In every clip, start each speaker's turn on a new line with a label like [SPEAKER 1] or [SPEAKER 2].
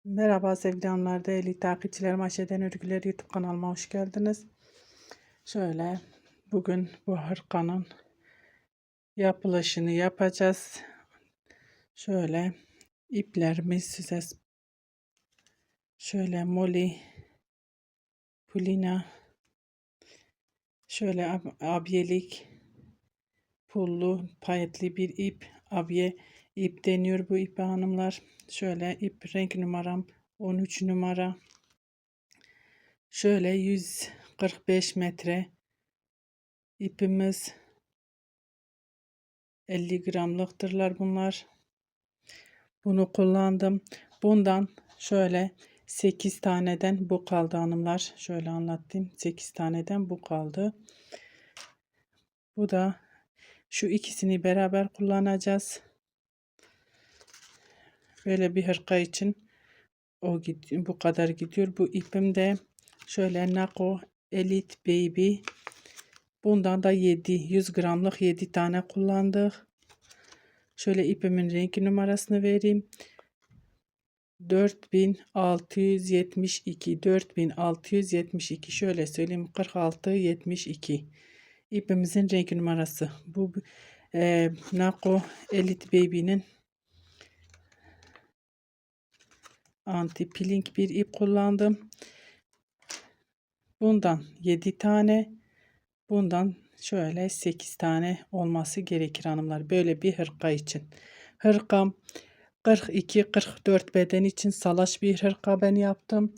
[SPEAKER 1] Merhaba sevgili hanımlar, değerli takipçilerim. Ayşe'den Örgüler YouTube kanalıma hoş geldiniz. Şöyle bugün bu hırkanın yapılışını yapacağız. Şöyle iplerimiz size şöyle moli, pulina, şöyle abiyelik, pullu, payetli bir ip. Abiye ip deniyor bu ipe hanımlar. Şöyle ip renk numaram 13 numara. Şöyle 145 metre ipimiz, 50 gramlıktırlar bunlar. Bunu kullandım. Bundan şöyle 8 taneden bu kaldı hanımlar. Şöyle anlatayım. 8 taneden bu kaldı. Bu da şu ikisini beraber kullanacağız. Böyle bir hırka için bu kadar gidiyor. Bu ipim de şöyle Nako Elite Baby. Bundan da 100 gramlık 7 tane kullandık. Şöyle ipimin renk numarasını vereyim. 4672 şöyle söyleyeyim 4672 ipimizin renk numarası. Bu Nako Elite Baby'nin anti peeling bir ip kullandım. Bundan 7 tane, bundan şöyle 8 tane olması gerekir hanımlar, böyle bir hırka için. Hırkam 42-44 beden için salaş bir hırka ben yaptım.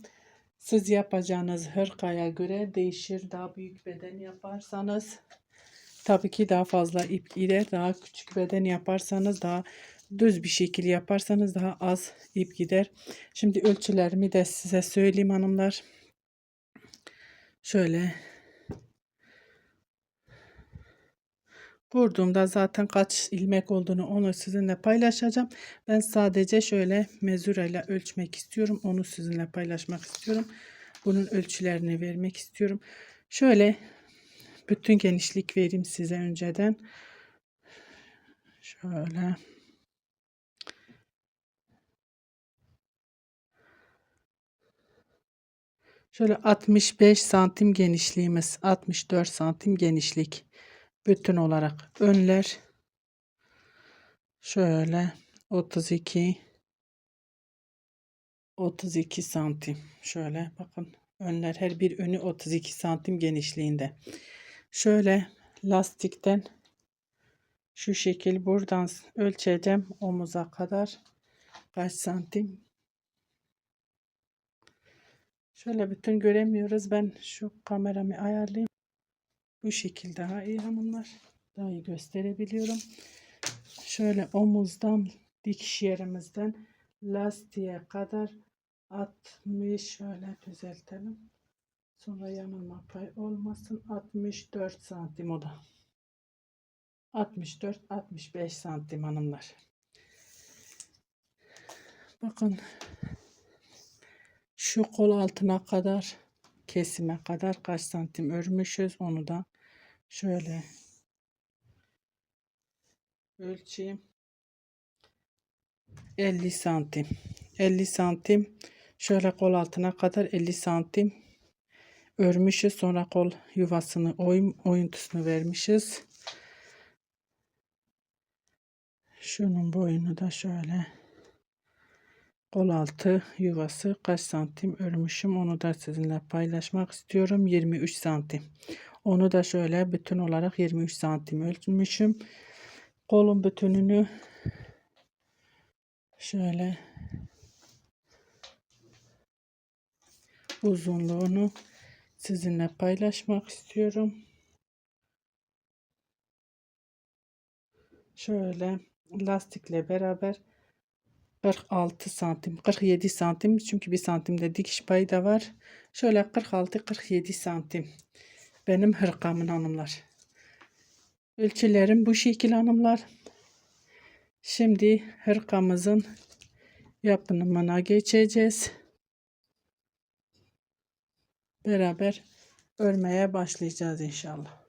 [SPEAKER 1] Siz yapacağınız hırkaya göre değişir. Daha büyük beden yaparsanız tabii ki daha fazla ip gider. Daha küçük beden yaparsanız, daha düz bir şekil yaparsanız daha az ip gider. Şimdi ölçülerimi de size söyleyeyim hanımlar. Şöyle vurduğumda zaten kaç ilmek olduğunu onu sizinle paylaşacağım. Ben sadece şöyle mezureyle ölçmek istiyorum. Onu sizinle paylaşmak istiyorum. Bunun ölçülerini vermek istiyorum. Şöyle bütün genişlik vereyim size önceden. Şöyle. Şöyle 65 santim genişliğimiz. 64 santim genişlik. Bütün olarak önler. Şöyle 32 santim. Şöyle bakın. Önler, her bir önü 32 santim genişliğinde. Şöyle lastikten şu şekil buradan ölçeceğim omuza kadar kaç santim. Şöyle bütün göremiyoruz. Ben şu kameramı ayarlayayım. Bu şekil daha iyi hanımlar. Daha iyi gösterebiliyorum. Şöyle omuzdan, dikiş yerimizden lastiğe kadar 60, şöyle düzeltelim. Sonra yanılma pay olmasın. 64 santim o da. 64-65 santim hanımlar. Bakın şu kol altına kadar, kesime kadar kaç santim örmüşüz, onu da şöyle ölçeyim. 50 santim. 50 santim. Şöyle kol altına kadar 50 santim örmüşüz. Sonra kol yuvasını, oyuntusunu vermişiz. Şunun boyunu da şöyle, kol altı yuvası kaç santim örmüşüm, onu da sizinle paylaşmak istiyorum. 23 santim. Onu da şöyle bütün olarak 23 santim ölçmüşüm. Kolun bütününü şöyle uzunluğunu sizinle paylaşmak istiyorum. Şöyle lastikle beraber 46 santim, 47 santim, çünkü bir santimde dikiş payı da var. Şöyle 46-47 santim benim hırkamın hanımlar. Ölçülerim bu şekil hanımlar. Şimdi hırkamızın yapımına geçeceğiz. Beraber örmeye başlayacağız inşallah.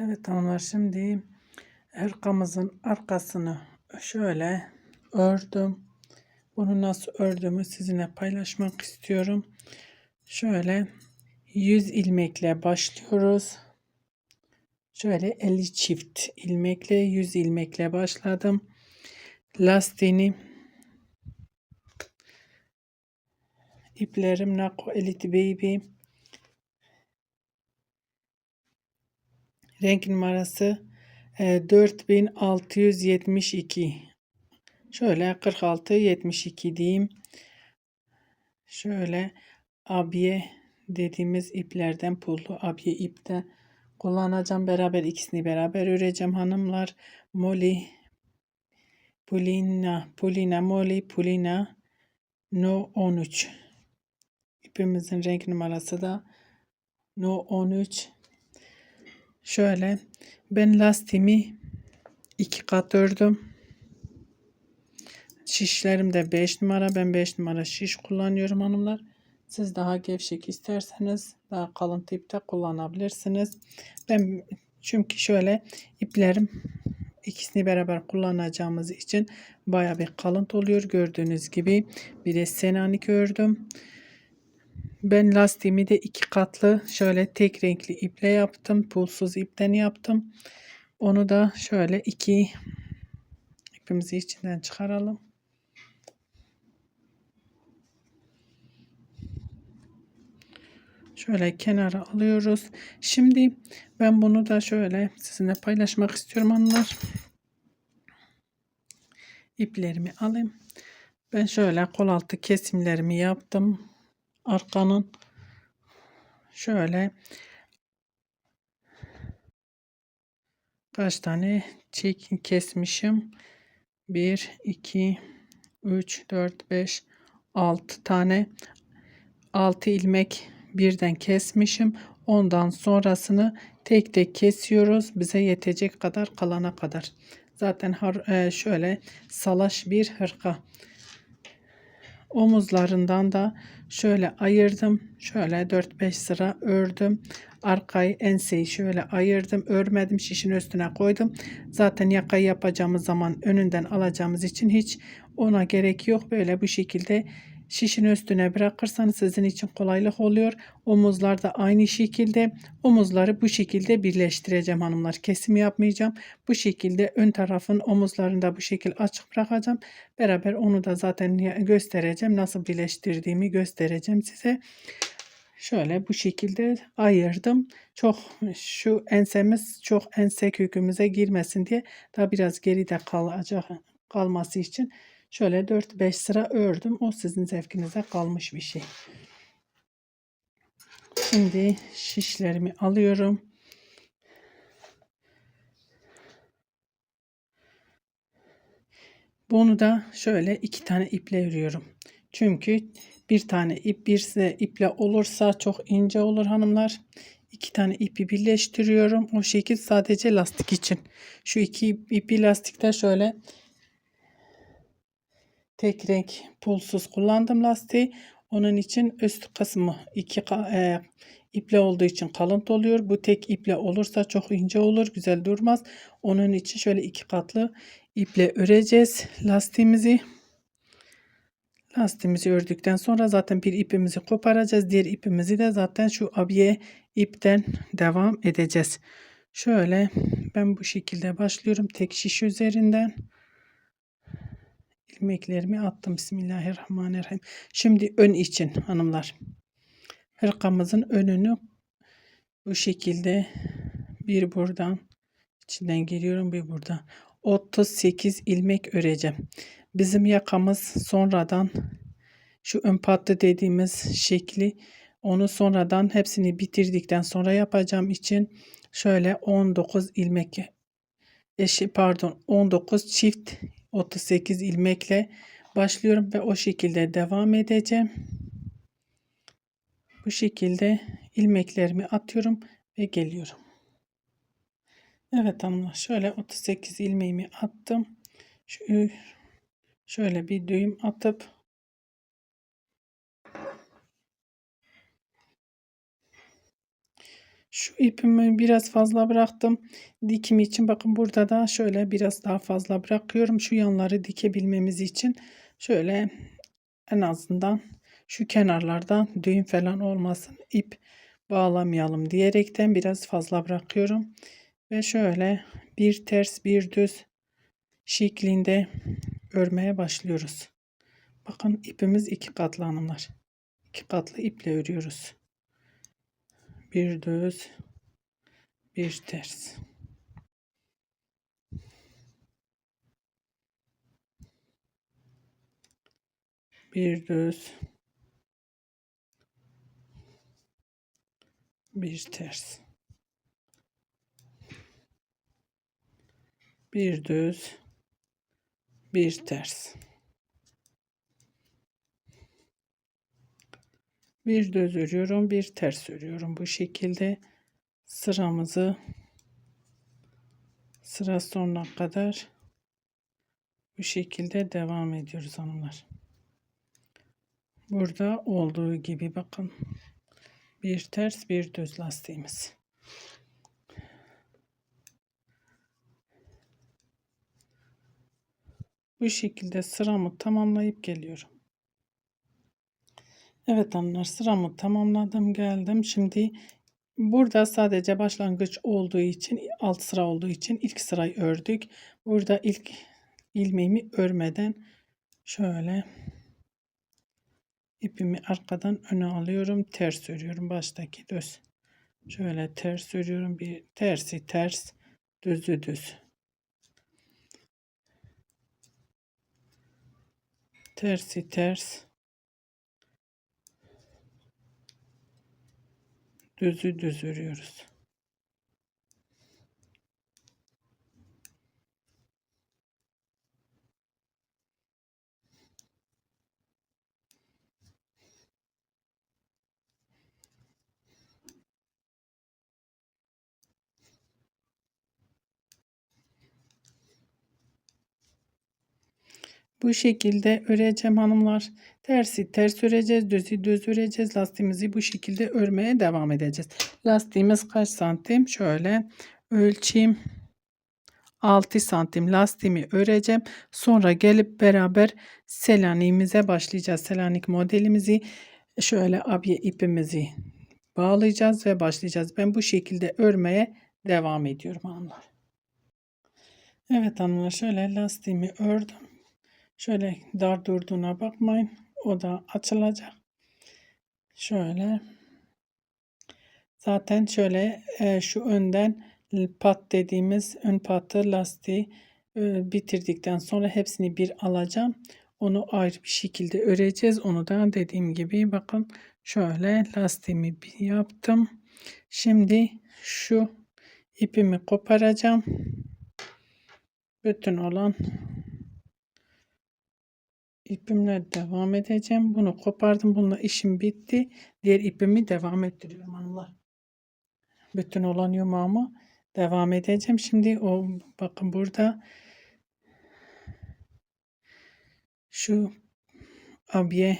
[SPEAKER 1] Evet hanımlar, şimdi hırkamızın arkasını şöyle ördüm. Bunu nasıl ördüğümü sizinle paylaşmak istiyorum. Şöyle 100 ilmekle başlıyoruz. Şöyle 50 çift ilmekle 100 ilmekle başladım. Lastiğini iplerim Nako Elite Baby. Renk numarası 4672. Şöyle 4672 diyeyim. Şöyle abiye dediğimiz iplerden, pullu abiye ipte kullanacağım. Beraber ikisini beraber öreceğim hanımlar. Molly Pulina Molly Pulina No 13. İpimizin renk numarası da No 13. Şöyle ben lastiğimi 2 kat ördüm. Şişlerim de 5 numara. Ben 5 numara şiş kullanıyorum hanımlar. Siz daha gevşek isterseniz daha kalın tipte kullanabilirsiniz. Ben çünkü şöyle iplerim ikisini beraber kullanacağımız için baya bir kalın oluyor. Gördüğünüz gibi bir de Selanik ördüm. Ben lastiğimi de 2 katlı şöyle tek renkli iple yaptım. Pulsuz ipten yaptım. Onu da şöyle 2 ipimizi içinden çıkaralım. Şöyle kenara alıyoruz. Şimdi ben bunu da şöyle sizinle paylaşmak istiyorum hanımlar. İplerimi alayım. Ben şöyle kol altı kesimlerimi yaptım. Arkanın şöyle kaç tane kesmişim. 1, 2, 3, 4, 5, 6 tane. 6 ilmek birden kesmişim. Ondan sonrasını tek tek kesiyoruz. Bize yetecek kadar kalana kadar. Zaten şöyle salaş bir hırka. Omuzlarından da şöyle ayırdım. Şöyle 4-5 sıra ördüm. Arkayı enseyi şöyle ayırdım. Örmedim. Şişin üstüne koydum. Zaten yakayı yapacağımız zaman önünden alacağımız için hiç ona gerek yok. Böyle bu şekilde şişin üstüne bırakırsanız sizin için kolaylık oluyor. Omuzlar da aynı şekilde. Omuzları bu şekilde birleştireceğim hanımlar. Kesim yapmayacağım. Bu şekilde ön tarafın omuzlarını da bu şekilde açık bırakacağım. Beraber onu da zaten göstereceğim. Nasıl birleştirdiğimi göstereceğim size. Şöyle bu şekilde ayırdım. Çok şu ensemiz çok ense kökümüze girmesin diye daha biraz geride kalması için şöyle 4-5 sıra ördüm. O sizin zevkinize kalmış bir şey. Şimdi şişlerimi alıyorum. Bunu da şöyle 2 tane iple örüyorum. Çünkü bir tane ip iple olursa çok ince olur hanımlar. 2 tane ipi birleştiriyorum. O şekil sadece lastik için. Şu 2 ipi lastikte şöyle tek renk pulsuz kullandım lastiği. Onun için üst kısmı iple olduğu için kalın oluyor. Bu tek iple olursa çok ince olur, güzel durmaz. Onun için şöyle 2 katlı iple öreceğiz lastiğimizi. Lastiğimizi ördükten sonra zaten bir ipimizi koparacağız. Diğer ipimizi de zaten şu abiye ipten devam edeceğiz. Şöyle ben bu şekilde başlıyorum. Tek şiş üzerinden ilmeklerimi attım. Bismillahirrahmanirrahim. Şimdi ön için hanımlar. Hırkamızın önünü bu şekilde bir buradan içinden giriyorum, bir buradan 38 ilmek öreceğim. Bizim yakamız sonradan şu ön patlı dediğimiz şekli, onu sonradan hepsini bitirdikten sonra yapacağım için şöyle 19 ilmek 19 çift 38 ilmekle başlıyorum ve o şekilde devam edeceğim. Bu şekilde ilmeklerimi atıyorum ve geliyorum. Evet hanımlar, şöyle 38 ilmeğimi attım. Şöyle bir düğüm atıp Şu ipimi biraz fazla bıraktım. Dikim için bakın burada da şöyle biraz daha fazla bırakıyorum. Şu yanları dikebilmemiz için şöyle en azından şu kenarlardan düğüm falan olmasın. İp bağlamayalım diyerekten biraz fazla bırakıyorum. Ve şöyle bir ters bir düz şeklinde örmeye başlıyoruz. Bakın ipimiz iki katlı hanımlar. İki katlı iple örüyoruz. Bir düz, bir ters. Bir düz, bir ters. Bir düz, bir ters. Bir düz örüyorum, bir ters örüyorum. Bu şekilde sıramızı sıra sonuna kadar bu şekilde devam ediyoruz hanımlar. Burada olduğu gibi bakın. Bir ters, bir düz lastiğimiz. Bu şekilde sıramı tamamlayıp geliyorum. Evet hanımlar, sıramı tamamladım geldim. Şimdi burada sadece başlangıç olduğu için alt sıra olduğu için ilk sırayı ördük. Burada ilk ilmeğimi örmeden şöyle ipimi arkadan öne alıyorum. Ters örüyorum. Baştaki düz. Şöyle ters örüyorum. Bir tersi ters, düzü düz. Tersi ters, düzü düz örüyoruz. Bu şekilde öreceğim hanımlar. Tersi ters öreceğiz. Düzü düz öreceğiz. Lastiğimizi bu şekilde örmeye devam edeceğiz. Lastiğimiz kaç santim? Şöyle ölçeyim. 6 santim lastiğimi öreceğim. Sonra gelip beraber Selanik'imize başlayacağız. Selanik modelimizi şöyle abiye ipimizi bağlayacağız ve başlayacağız. Ben bu şekilde örmeye devam ediyorum hanımlar. Evet hanımlar, şöyle lastiğimi ördüm. Şöyle dar durduğuna bakmayın. O da açılacak. Şöyle. Zaten şöyle şu önden pat dediğimiz ön patı lastiği bitirdikten sonra hepsini bir alacağım. Onu ayrı bir şekilde öreceğiz. Onu da dediğim gibi bakın şöyle lastiğimi bir yaptım. Şimdi şu ipimi koparacağım. Bütün olan ipimle devam edeceğim. Bunu kopardım. Bununla işim bitti. Diğer ipimi devam ettiriyorum hanımlar. Bütün olan yumağımı devam edeceğim. Şimdi o bakın burada şu abiye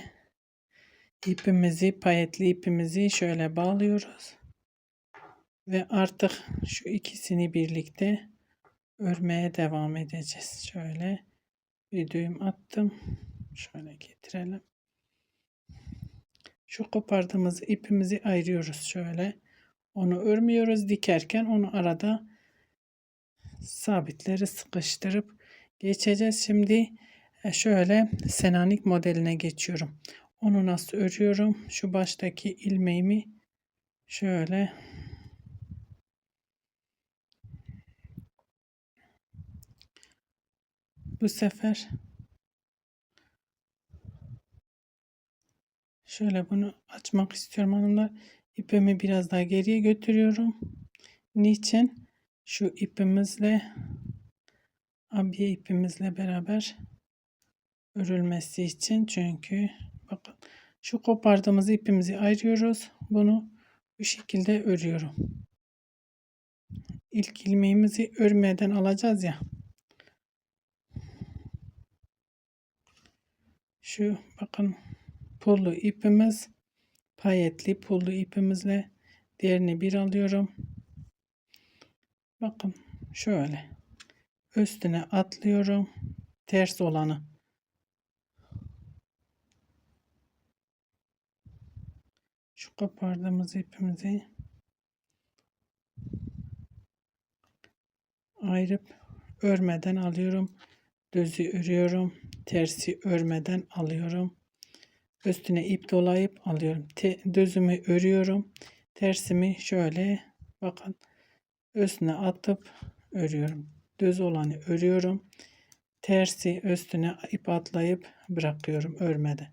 [SPEAKER 1] ipimizi, payetli ipimizi şöyle bağlıyoruz. Ve artık şu ikisini birlikte örmeye devam edeceğiz. Şöyle bir düğüm attım. Şöyle getirelim. Şu kopardığımız ipimizi ayırıyoruz şöyle. Onu örmüyoruz, dikerken onu arada sabitleri sıkıştırıp geçeceğiz. Şimdi şöyle Selanik modeline geçiyorum. Onu nasıl örüyorum? Şu baştaki ilmeğimi şöyle bu sefer şöyle bunu açmak istiyorum hanımlar. İpimi biraz daha geriye götürüyorum. Niçin? Şu ipimizle abiye ipimizle beraber örülmesi için, çünkü bakın şu kopardığımız ipimizi ayırıyoruz. Bunu bu şekilde örüyorum. İlk ilmeğimizi örmeden alacağız ya. Şu bakın pullu ipimiz, payetli pullu ipimizle Diğerini bir alıyorum. Bakın şöyle üstüne atlıyorum. Ters olanı. Şu kopardığımız ipimizi ayırıp örmeden alıyorum. Düzü örüyorum. Tersi örmeden alıyorum. Üstüne ip dolayıp alıyorum. Düzümü örüyorum. Tersimi şöyle bakın üstüne atıp örüyorum. Düz olanı örüyorum. Tersi üstüne ip atlayıp bırakıyorum örmeden.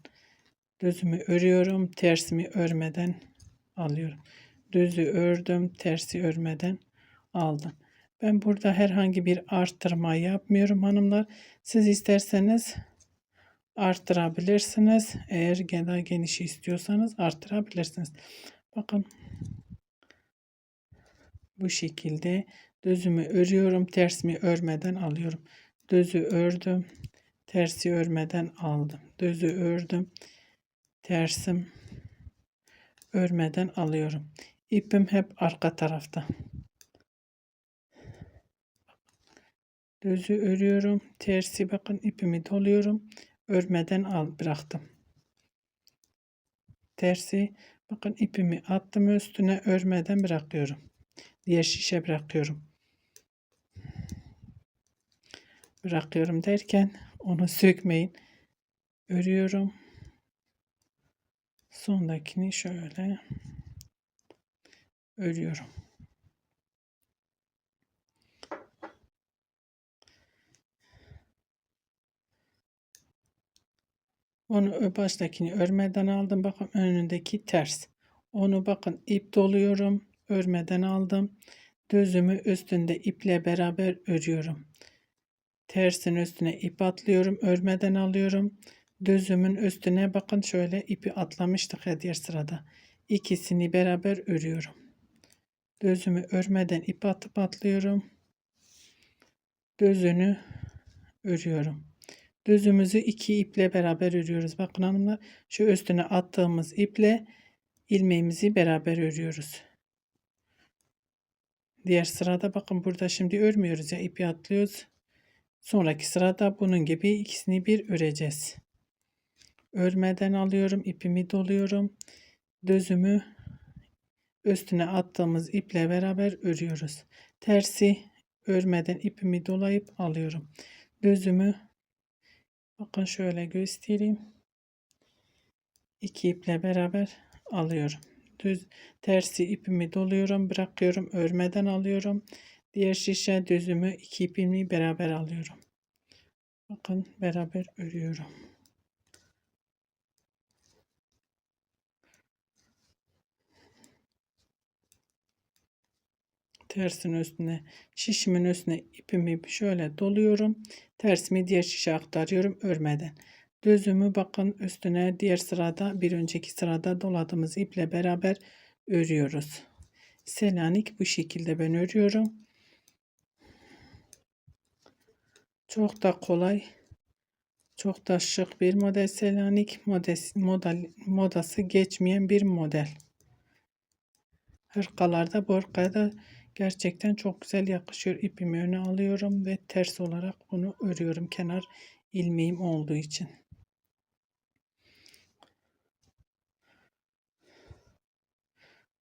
[SPEAKER 1] Düzümü örüyorum. Tersimi örmeden alıyorum. Düzü ördüm. Tersi örmeden aldım. Ben burada herhangi bir arttırma yapmıyorum hanımlar. Siz isterseniz arttırabilirsiniz. Eğer daha geniş istiyorsanız arttırabilirsiniz. Bakın bu şekilde düzümü örüyorum. Tersimi örmeden alıyorum. Düzü ördüm. Tersi örmeden aldım. Düzü ördüm. Tersim örmeden alıyorum. İpim hep arka tarafta. Düzü örüyorum. Tersi bakın ipimi doluyorum. Örmeden bıraktım. Tersi bakın ipimi attım üstüne örmeden bırakıyorum. Diğer şişe bırakıyorum. Bırakıyorum derken onu sökmeyin. Örüyorum. Sondakini şöyle örüyorum. Onu baştakini örmeden aldım. Bakın önündeki ters. Onu bakın ip doluyorum. Örmeden aldım. Düzümü üstünde iple beraber örüyorum. Tersin üstüne ip atlıyorum. Örmeden alıyorum. Düzümün üstüne bakın şöyle ipi atlamıştık ya diğer sırada. İkisini beraber örüyorum. Düzümü örmeden ip atıp atlıyorum. Düzünü örüyorum. Düzümüzü iki iple beraber örüyoruz. Bakın hanımlar şu üstüne attığımız iple ilmeğimizi beraber örüyoruz. Diğer sırada bakın burada şimdi örmüyoruz ya ipi atlıyoruz. Sonraki sırada bunun gibi ikisini bir öreceğiz. Örmeden alıyorum ipimi doluyorum. Düzümü üstüne attığımız iple beraber örüyoruz. Tersi örmeden ipimi dolayıp alıyorum. Düzümü bakın şöyle göstereyim. İki iple beraber alıyorum. Tersi ipimi doluyorum, bırakıyorum, örmeden alıyorum. Diğer şişe düzümü iki ipimi beraber alıyorum. Bakın beraber örüyorum. Tersin üstüne, şişimin üstüne ipimi şöyle doluyorum. Tersimi diğer şişe aktarıyorum örmeden. Düzümü bakın üstüne diğer sırada bir önceki sırada doladığımız iple beraber örüyoruz. Selanik bu şekilde ben örüyorum. Çok da kolay, çok da şık bir model. Selanik modası geçmeyen bir model. Hırkalarda bu hırkaya da gerçekten çok güzel yakışıyor. İpimi öne alıyorum ve ters olarak bunu örüyorum. Kenar ilmeğim olduğu için.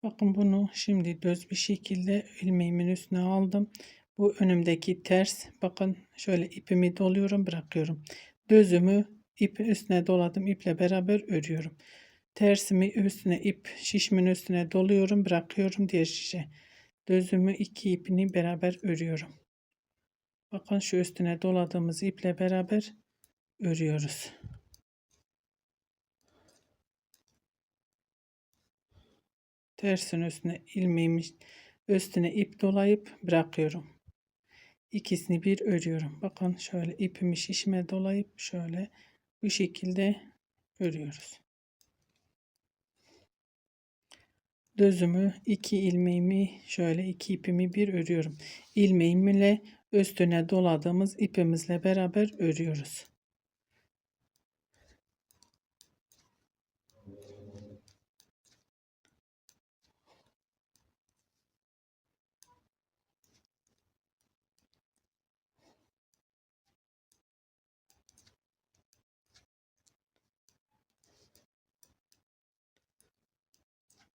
[SPEAKER 1] Bakın bunu şimdi düz bir şekilde ilmeğimin üstüne aldım. Bu önümdeki ters. Bakın şöyle ipimi doluyorum bırakıyorum. Düzümü ip üstüne doladım. İple beraber örüyorum. Tersimi üstüne şişimin üstüne doluyorum bırakıyorum diğer şişe. Düzümü iki ipini beraber örüyorum. Bakın şu üstüne doladığımız iple beraber örüyoruz. Tersin üstüne ilmeğimi üstüne ip dolayıp bırakıyorum. İkisini bir örüyorum. Bakın şöyle ipimi şişime dolayıp şöyle bu şekilde örüyoruz. Düzümü iki ilmeğimi şöyle iki ipimi bir örüyorum. İlmeğimle üstüne doladığımız ipimizle beraber örüyoruz.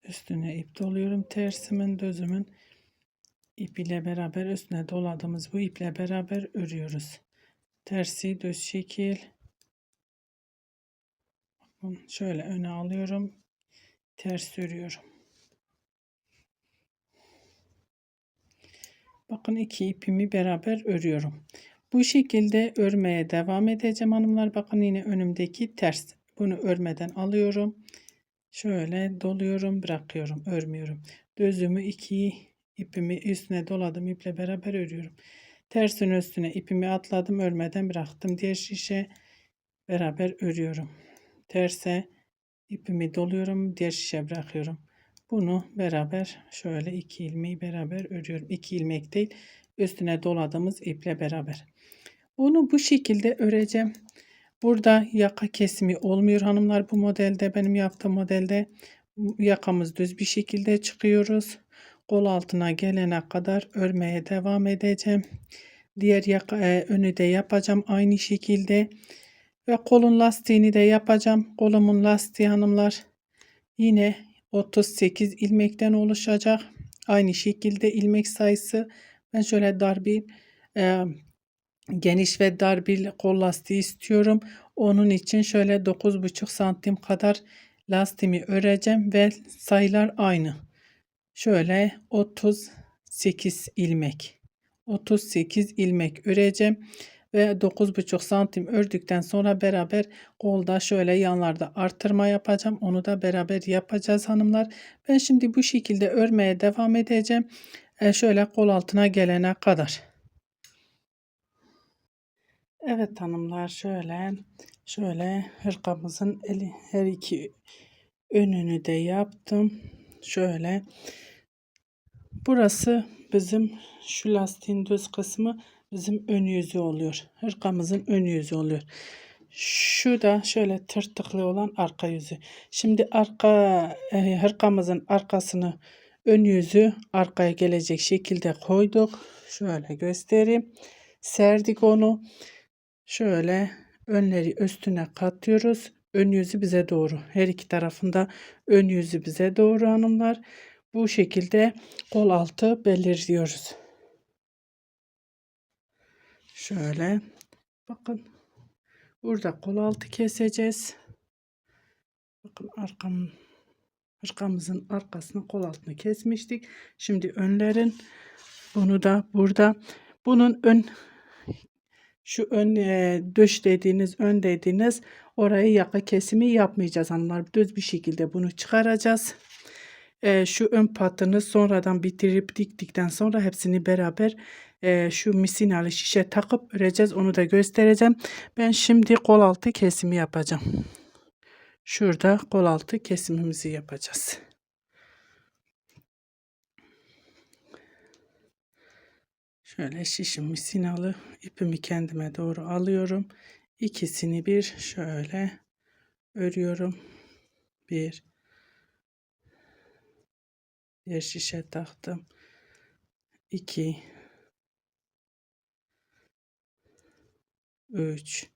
[SPEAKER 1] Üstüne ip doluyorum. Tersimin, düzümün ip ile beraber üstüne doladığımız bu iple beraber örüyoruz. Tersi düz şekil. Şöyle öne alıyorum. Ters örüyorum. Bakın iki ipimi beraber örüyorum. Bu şekilde örmeye devam edeceğim hanımlar. Bakın yine önümdeki ters. Bunu örmeden alıyorum. Şöyle doluyorum, bırakıyorum, örmüyorum. Düzümü iki ipimi üstüne doladım, iple beraber örüyorum. Tersin üstüne ipimi atladım, örmeden bıraktım. Diğer şişe beraber örüyorum. Terse ipimi doluyorum, diğer şişe bırakıyorum. Bunu beraber şöyle iki ilmeği beraber örüyorum. İki ilmek değil, üstüne doladığımız iple beraber. Bunu bu şekilde öreceğim. Burada yaka kesimi olmuyor hanımlar, bu modelde, benim yaptığım modelde yakamız düz bir şekilde çıkıyoruz. Kol altına gelene kadar örmeye devam edeceğim. Diğer yaka önü de yapacağım aynı şekilde. Ve kolun lastiğini de yapacağım. Kolumun lastiği hanımlar yine 38 ilmekten oluşacak. Aynı şekilde ilmek sayısı. Ben şöyle dar bir geniş ve dar bir kol lastiği istiyorum. Onun için şöyle 9,5 santim kadar lastiğimi öreceğim ve sayılar aynı. Şöyle 38 ilmek. 38 ilmek öreceğim ve 9,5 santim ördükten sonra beraber kolda şöyle yanlarda artırma yapacağım. Onu da beraber yapacağız hanımlar. Ben şimdi bu şekilde örmeye devam edeceğim. Şöyle kol altına gelene kadar. Evet hanımlar, şöyle hırkamızın her iki önünü de yaptım. Şöyle burası bizim şu lastiğin düz kısmı bizim ön yüzü oluyor. Hırkamızın ön yüzü oluyor. Şu da şöyle tırtıklı olan arka yüzü. Şimdi hırkamızın arkasını, ön yüzü arkaya gelecek şekilde koyduk. Şöyle göstereyim. Serdik onu. Şöyle önleri üstüne katıyoruz. Ön yüzü bize doğru. Her iki tarafında ön yüzü bize doğru hanımlar. Bu şekilde kol altı belirliyoruz. Şöyle bakın. Burada kol altı keseceğiz. Bakın arkamızın arkasını, kol altını kesmiştik. Şimdi önlerin, bunu da burada, bunun şu ön döş dediğiniz, ön dediğiniz orayı yaka kesimi yapmayacağız hanımlar. Düz bir şekilde bunu çıkaracağız. Şu ön patını sonradan bitirip diktikten sonra hepsini beraber şu misinalı şişe takıp öreceğiz. Onu da göstereceğim. Ben şimdi kol altı kesimi yapacağım. Şurada kol altı kesimimizi yapacağız. Şöyle şişim misinalı ipimi kendime doğru alıyorum. İkisini bir şöyle örüyorum. Bir şişe taktım. 2 3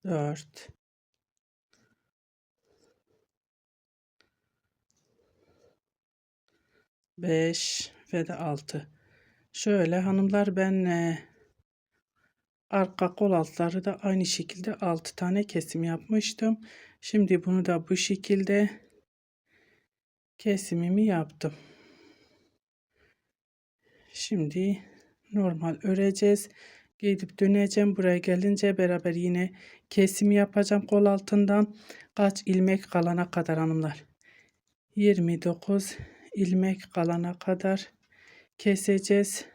[SPEAKER 1] 4 5 ve de 6. Şöyle hanımlar, ben arka kol altları da aynı şekilde 6 tane kesim yapmıştım. Şimdi bunu da bu şekilde kesimimi yaptım. Şimdi normal öreceğiz. Gidip döneceğim. Buraya gelince beraber yine kesim yapacağım kol altından. Kaç ilmek kalana kadar hanımlar? 29 ilmek kalana kadar keseceğiz.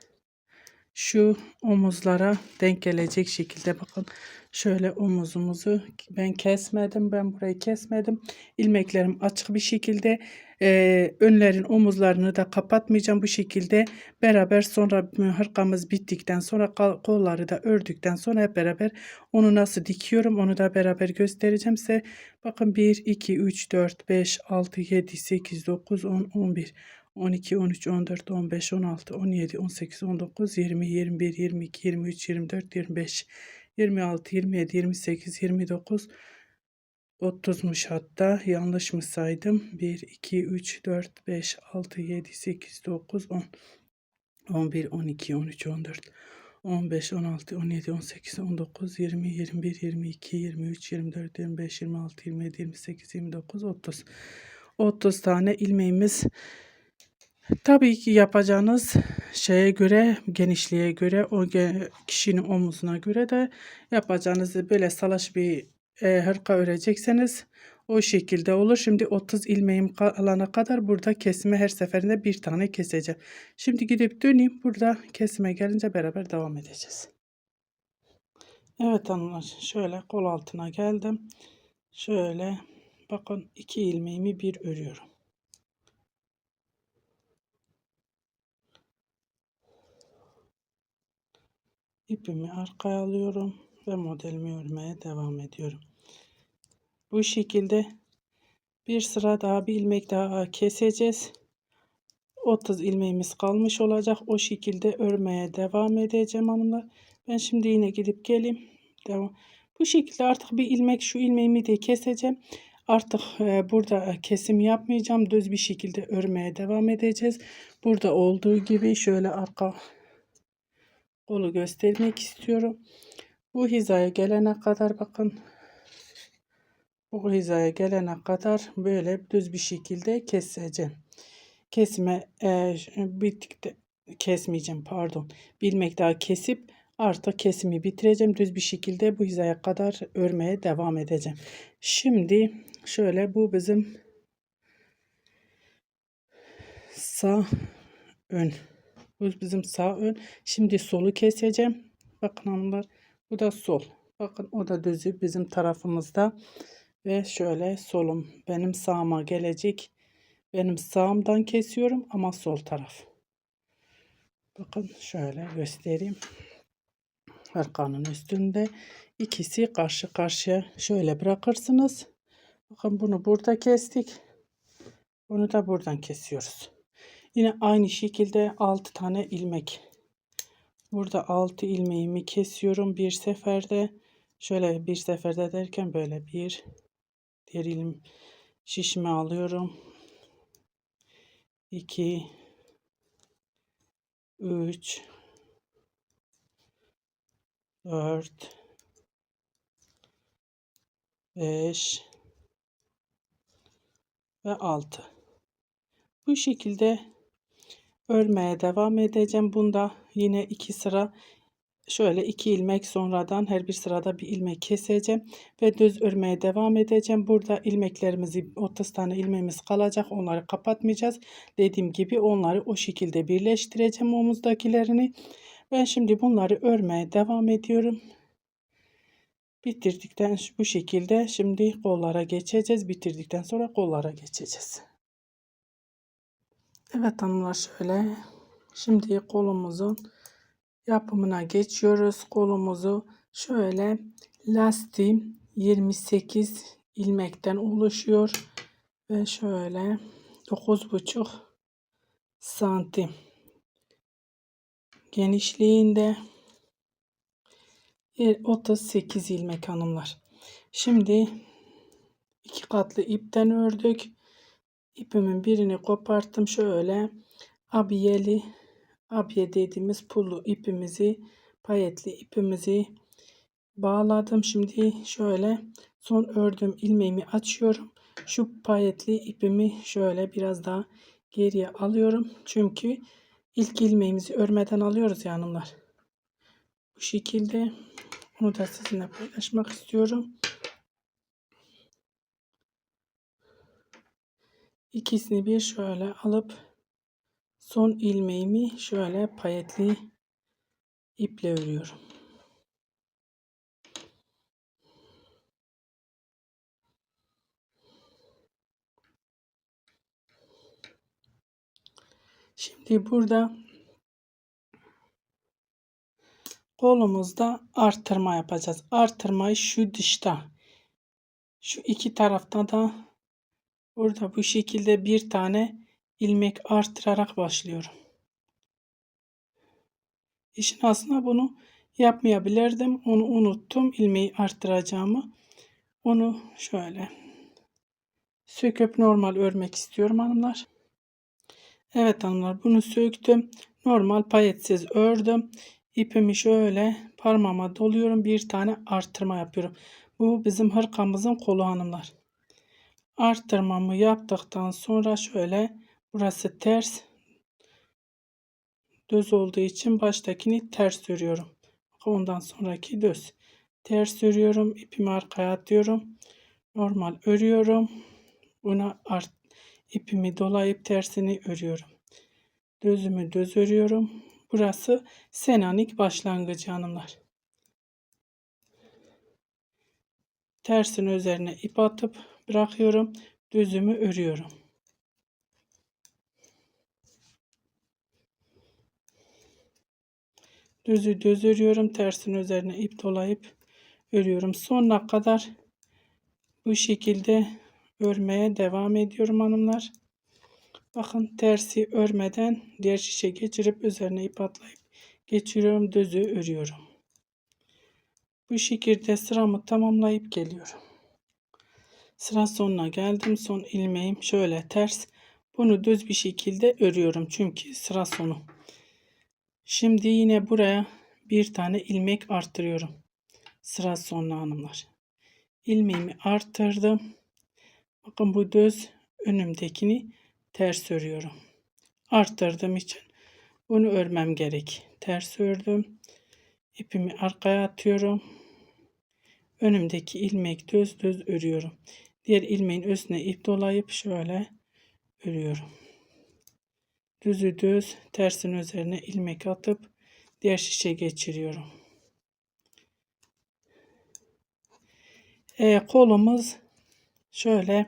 [SPEAKER 1] Şu omuzlara denk gelecek şekilde bakın. Şöyle omuzumuzu ben kesmedim. Ben burayı kesmedim. İlmeklerim açık bir şekilde. Önlerin omuzlarını da kapatmayacağım. Bu şekilde beraber sonra hırkamız bittikten sonra kolları da ördükten sonra hep beraber onu nasıl dikiyorum onu da beraber göstereceğim size. Bakın 1, 2, 3, 4, 5, 6, 7, 8, 9, 10, 11, 12, 13, 14, 15, 16, 17, 18, 19, 20, 21, 22, 23, 24, 25, 26, 27, 28, 29, 30'muş hatta. Yanlış mı saydım? 1, 2, 3, 4, 5, 6, 7, 8, 9, 10, 11, 12, 13, 14, 15, 16, 17, 18, 19, 20, 21, 22, 23, 24, 25, 26, 27, 28, 29, 30. 30 tane ilmeğimiz. Tabii ki yapacağınız şeye göre, genişliğe göre, o kişinin omuzuna göre de yapacağınız böyle salaş bir hırka örecekseniz o şekilde olur. Şimdi 30 ilmeğim alana kadar burada kesime her seferinde bir tane keseceğim. Şimdi gidip döneyim. Burada kesime gelince beraber devam edeceğiz. Evet hanımlar, şöyle kol altına geldim. Şöyle bakın 2 ilmeğimi bir örüyorum. İpimi arkaya alıyorum ve modelimi örmeye devam ediyorum. Bu şekilde bir sıra daha, bir ilmek daha keseceğiz. 30 ilmeğimiz kalmış olacak. O şekilde örmeye devam edeceğim hanımlar. Ben şimdi yine gidip geleyim. Devam. Bu şekilde artık bir ilmek, şu ilmeğimi de keseceğim. Artık burada kesim yapmayacağım. Düz bir şekilde örmeye devam edeceğiz. Burada olduğu gibi şöyle arka kolu göstermek istiyorum. Bu hizaya gelene kadar bakın. Bu hizaya gelene kadar böyle düz bir şekilde keseceğim. Kesme bittikte kesmeyeceğim, pardon. Bir ilmek daha kesip artık kesimi bitireceğim. Düz bir şekilde bu hizaya kadar örmeye devam edeceğim. Şimdi şöyle, bu bizim sağ ön. Bu bizim sağ ön. Şimdi solu keseceğim. Bakın hanımlar, bu da sol. Bakın o da düzü bizim tarafımızda. Ve şöyle solum benim sağıma gelecek. Benim sağımdan kesiyorum ama sol taraf. Bakın şöyle göstereyim. Arkanın üstünde ikisi karşı karşıya şöyle bırakırsınız. Bakın bunu burada kestik. Bunu da buradan kesiyoruz. Yine aynı şekilde 6 tane ilmek. Burada 6 ilmeğimi kesiyorum bir seferde. Şöyle bir seferde derken böyle bir diğer ilim şişime alıyorum. 2 3 4 5 ve 6. Bu şekilde örmeye devam edeceğim. Bunda yine 2 sıra şöyle 2 ilmek sonradan her bir sırada bir ilmek keseceğim ve düz örmeye devam edeceğim. Burada ilmeklerimizi 30 tane ilmeğimiz kalacak. Onları kapatmayacağız. Dediğim gibi onları o şekilde birleştireceğim omuzdakilerini. Ben şimdi bunları örmeye devam ediyorum. Bitirdikten bu şekilde şimdi kollara geçeceğiz. Bitirdikten sonra kollara geçeceğiz. Evet hanımlar, şöyle şimdi kolumuzun yapımına geçiyoruz. Kolumuzu şöyle lastiğim 28 ilmekten oluşuyor ve şöyle 9,5 santim genişliğinde 38 ilmek hanımlar. Şimdi 2 katlı ipten ördük. İpimin birini koparttım. Şöyle abiye dediğimiz pullu ipimizi, payetli ipimizi bağladım. Şimdi şöyle son ördüğüm ilmeğimi açıyorum. Şu payetli ipimi şöyle biraz daha geriye alıyorum. Çünkü ilk ilmeğimizi örmeden alıyoruz ya hanımlar. Bu şekilde onu da sizinle paylaşmak istiyorum. İkisini bir şöyle alıp son ilmeğimi şöyle payetli iple örüyorum. Şimdi burada kolumuzda artırma yapacağız. Artırmayı şu dışta, şu iki tarafta da burada bu şekilde bir tane ilmek artırarak başlıyorum. İşin aslında bunu yapmayabilirdim. Onu unuttum. İlmeği arttıracağımı. Onu şöyle söküp normal örmek istiyorum hanımlar. Evet hanımlar, bunu söktüm. Normal payetsiz ördüm. İpimi şöyle parmağıma doluyorum. Bir tane arttırma yapıyorum. Bu bizim hırkamızın kolu hanımlar. Arttırmamı yaptıktan sonra şöyle, burası ters düz olduğu için baştakini ters örüyorum. Ondan sonraki düz. Ters örüyorum. İpimi arkaya atıyorum. Normal örüyorum. Buna ipimi dolayıp tersini örüyorum. Düzümü düz örüyorum. Burası Selanik başlangıcı hanımlar. Tersin üzerine ip atıp bırakıyorum. Düzümü örüyorum. Düzü düz örüyorum. Tersin üzerine ip dolayıp örüyorum. Sonuna kadar bu şekilde örmeye devam ediyorum hanımlar. Bakın, tersi örmeden diğer şişe geçirip üzerine ip atlayıp geçiriyorum. Düzü örüyorum. Bu şekilde sıramı tamamlayıp geliyorum. Sıra sonuna geldim. Son ilmeğim şöyle ters. Bunu düz bir şekilde örüyorum çünkü sıra sonu. Şimdi yine buraya bir tane ilmek arttırıyorum. Sıra sonuna hanımlar. İlmeğimi arttırdım. Bakın, bu düz, önümdekini ters örüyorum. Arttırdığım için bunu örmem gerek. Ters ördüm. İpimi arkaya atıyorum. Önümdeki ilmek düz düz örüyorum. Diğer ilmeğin üstüne ip dolayıp şöyle örüyorum. Düzü düz, tersin üzerine ilmek atıp diğer şişe geçiriyorum. Kolumuz şöyle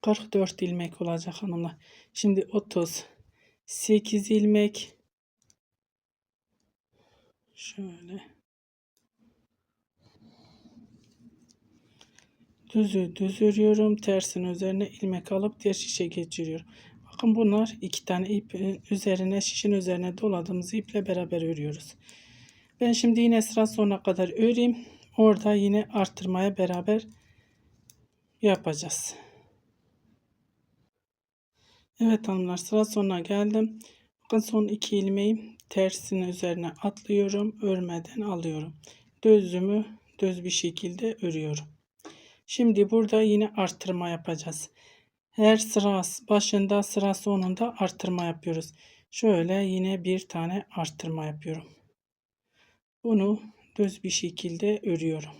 [SPEAKER 1] 44 ilmek olacak hanımlar. Şimdi 38 ilmek şöyle düzü düz örüyorum. Tersin üzerine ilmek alıp diğer şişe geçiriyorum. Bakın, bunlar iki tane ipin üzerine, şişin üzerine doladığımız iple beraber örüyoruz. Ben şimdi yine sıra sonuna kadar öreyim. Orada yine arttırmaya beraber yapacağız. Evet hanımlar, sıra sonuna geldim. Bakın, son iki ilmeğim tersinin üzerine atlıyorum. Örmeden alıyorum. Düzümü düz bir şekilde örüyorum. Şimdi burada yine arttırma yapacağız. Her sıra başında, sıra sonunda arttırma yapıyoruz. Şöyle yine bir tane arttırma yapıyorum. Bunu düz bir şekilde örüyorum.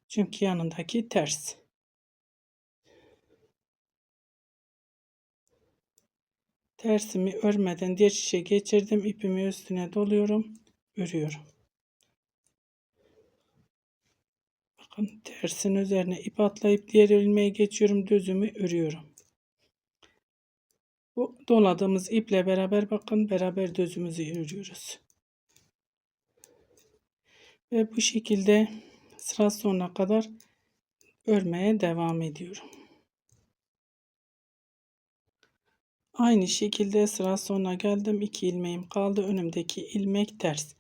[SPEAKER 1] Çünkü yanındaki ters. Tersimi örmeden diğer şişe geçirdim. İpimi üstüne doluyorum. Örüyorum. Bakın, tersin üzerine ip atlayıp diğer ilmeğe geçiyorum. Düzümü örüyorum. Bu doladığımız iple beraber, bakın, beraber düzümüzü örüyoruz. Ve bu şekilde sıra sonuna kadar örmeye devam ediyorum. Aynı şekilde sıra sonuna geldim. 2 ilmeğim kaldı. Önümdeki ilmek ters.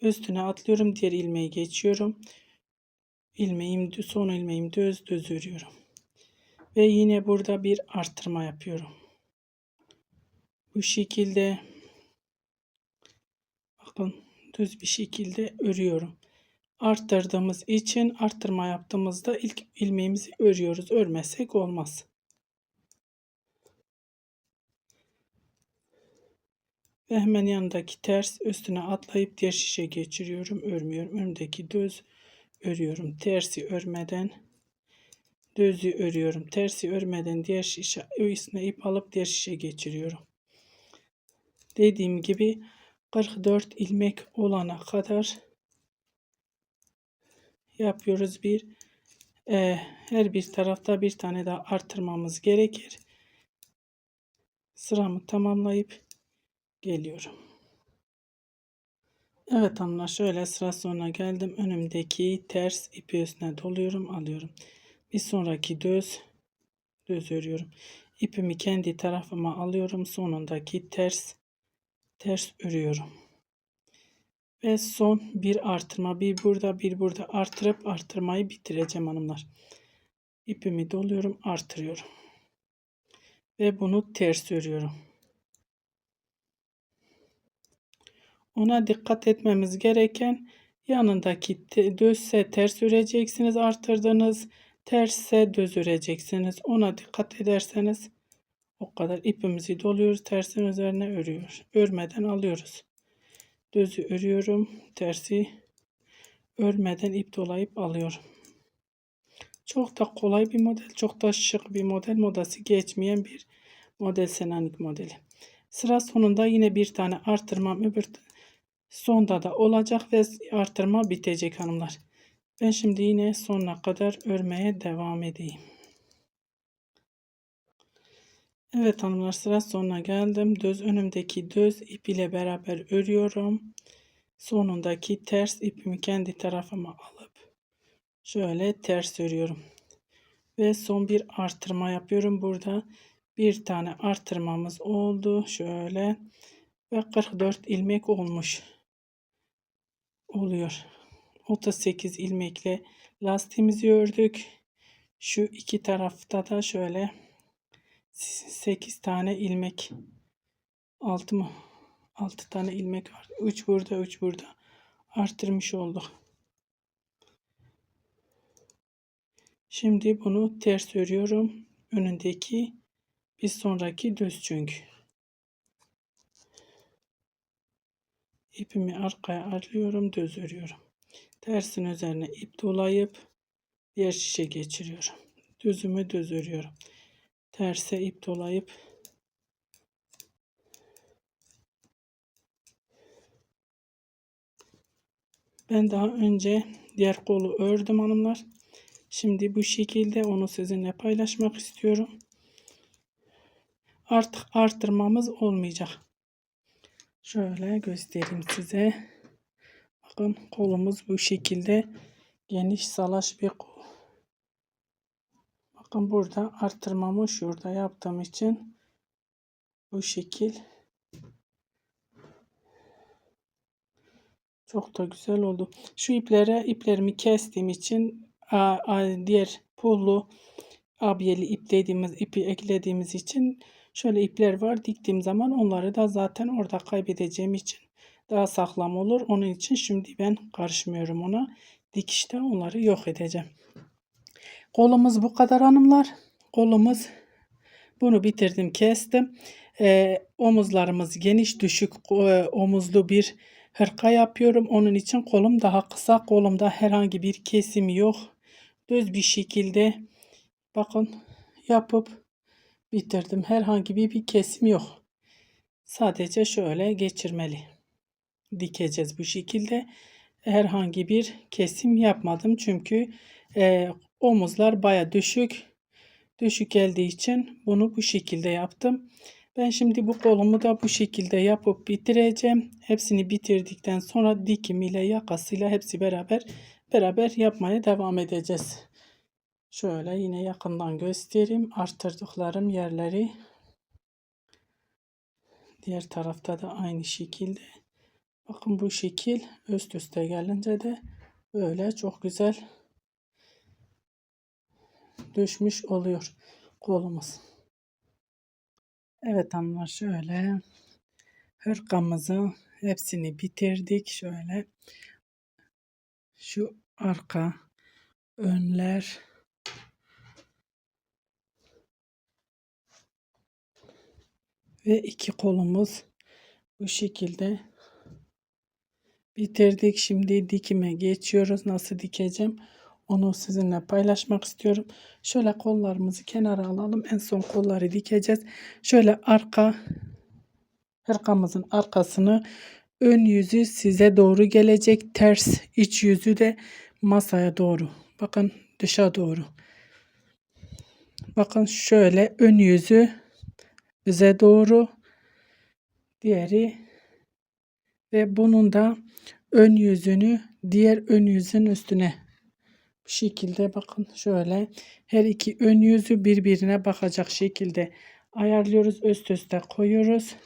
[SPEAKER 1] Üstüne atlıyorum. Diğer ilmeği geçiyorum. Son ilmeğim düz düz örüyorum. Ve yine burada bir artırma yapıyorum. Bu şekilde, bakın, düz bir şekilde örüyorum. Arttırdığımız için arttırma yaptığımızda ilk ilmeğimizi örüyoruz. Örmezsek olmaz. Ve hemen yanındaki ters, üstüne atlayıp diğer şişe geçiriyorum. Örmüyorum. Önümdeki düz örüyorum. Tersi örmeden düzü örüyorum. Tersi örmeden diğer şişe üstüne ip alıp diğer şişe geçiriyorum. Dediğim gibi 44 ilmek olana kadar yapıyoruz. Her bir tarafta bir tane daha artırmamız gerekir. Sıramı tamamlayıp geliyorum. Evet hanımlar, şöyle sıra sonuna geldim. Önümdeki ters ipi üstüne doluyorum, alıyorum. Bir sonraki düz örüyorum. ipimi kendi tarafıma alıyorum. Sonundaki ters örüyorum. Ve son bir artırma, bir burada bir burada artırıp artırmayı bitireceğim hanımlar. İpimi doluyorum, artırıyorum. Ve bunu ters örüyorum. Ona dikkat etmemiz gereken yanındaki düzse ters öreceksiniz, artırdınız. Tersse düz öreceksiniz. Ona dikkat ederseniz o kadar. İpimizi doluyoruz, tersin üzerine örüyoruz. Örmeden alıyoruz. Düzü örüyorum, tersi örmeden ip dolayıp alıyorum. Çok da kolay bir model, çok da şık bir model, modası geçmeyen bir model, Selanik modeli. Sıra sonunda yine bir tane artırmam, öbür sonda da olacak ve artırma bitecek hanımlar. Ben şimdi yine sonuna kadar örmeye devam edeyim. Evet hanımlar, sıra sonuna geldim. Önümdeki düz ip ile beraber örüyorum. Sonundaki ters ipimi kendi tarafıma alıp şöyle ters örüyorum. Ve son bir artırma yapıyorum. Burada bir tane artırmamız oldu. Şöyle ve 44 ilmek olmuş oluyor. 38 ilmekle lastiğimizi ördük. Şu iki tarafta da şöyle 8 tane ilmek, 6 mı? 6 tane ilmek var. 3 burada, 3 burada arttırmış olduk. Şimdi bunu ters örüyorum. Önündeki bir sonraki düz çünkü. İpimi arkaya alıyorum, düz örüyorum. Tersin üzerine ip dolayıp diğer şişe geçiriyorum. Düzümü düz örüyorum. Terse ip dolayıp ben daha önce diğer kolu ördüm hanımlar. Şimdi bu şekilde onu sizinle paylaşmak istiyorum. Artık arttırmamız olmayacak. Şöyle göstereyim size. Bakın kolumuz bu şekilde geniş salaş bir kol. Bakın burada arttırmamı şurada yaptığım için bu şekil çok da güzel oldu. Şu iplerimi kestiğim için diğer pullu abiyeli ipi eklediğimiz için şöyle ipler var. Diktiğim zaman onları da zaten orada kaybedeceğim için daha sağlam olur. Onun için şimdi ben karışmıyorum ona. Dikişte onları yok edeceğim. Kolumuz bu kadar hanımlar. Kolumuz, bunu bitirdim, kestim. Omuzlarımız geniş, düşük omuzlu bir hırka yapıyorum. Onun için kolum daha kısa. Kolumda herhangi bir kesim yok. Düz bir şekilde bakın yapıp bitirdim. Herhangi bir kesim yok. Sadece şöyle geçirmeli. Dikeceğiz bu şekilde. Herhangi bir kesim yapmadım. Çünkü omuzlar baya düşük. Düşük geldiği için bunu bu şekilde yaptım. Ben şimdi bu kolumu da bu şekilde yapıp bitireceğim. Hepsini bitirdikten sonra dikimiyle yakasıyla hepsi beraber yapmaya devam edeceğiz. Şöyle yine yakından göstereyim. Arttırdıklarım yerleri. Diğer tarafta da aynı şekilde. Bakın bu şekil üst üste gelince de böyle çok güzel düşmüş oluyor kolumuz. Evet hanımlar, şöyle hırkamızı hepsini bitirdik. Şöyle şu arka, önler ve iki kolumuz bu şekilde bitirdik. Şimdi dikime geçiyoruz. Nasıl dikeceğim onu sizinle paylaşmak istiyorum. Şöyle kollarımızı kenara alalım. En son kolları dikeceğiz. Şöyle hırkamızın arkasını, ön yüzü size doğru gelecek. Ters iç yüzü de masaya doğru. Bakın dışa doğru. Bakın şöyle ön yüzü bize doğru. Diğeri ve bunun da ön yüzünü diğer ön yüzün üstüne. Bu şekilde bakın şöyle her iki ön yüzü birbirine bakacak şekilde ayarlıyoruz. Üst üste koyuyoruz.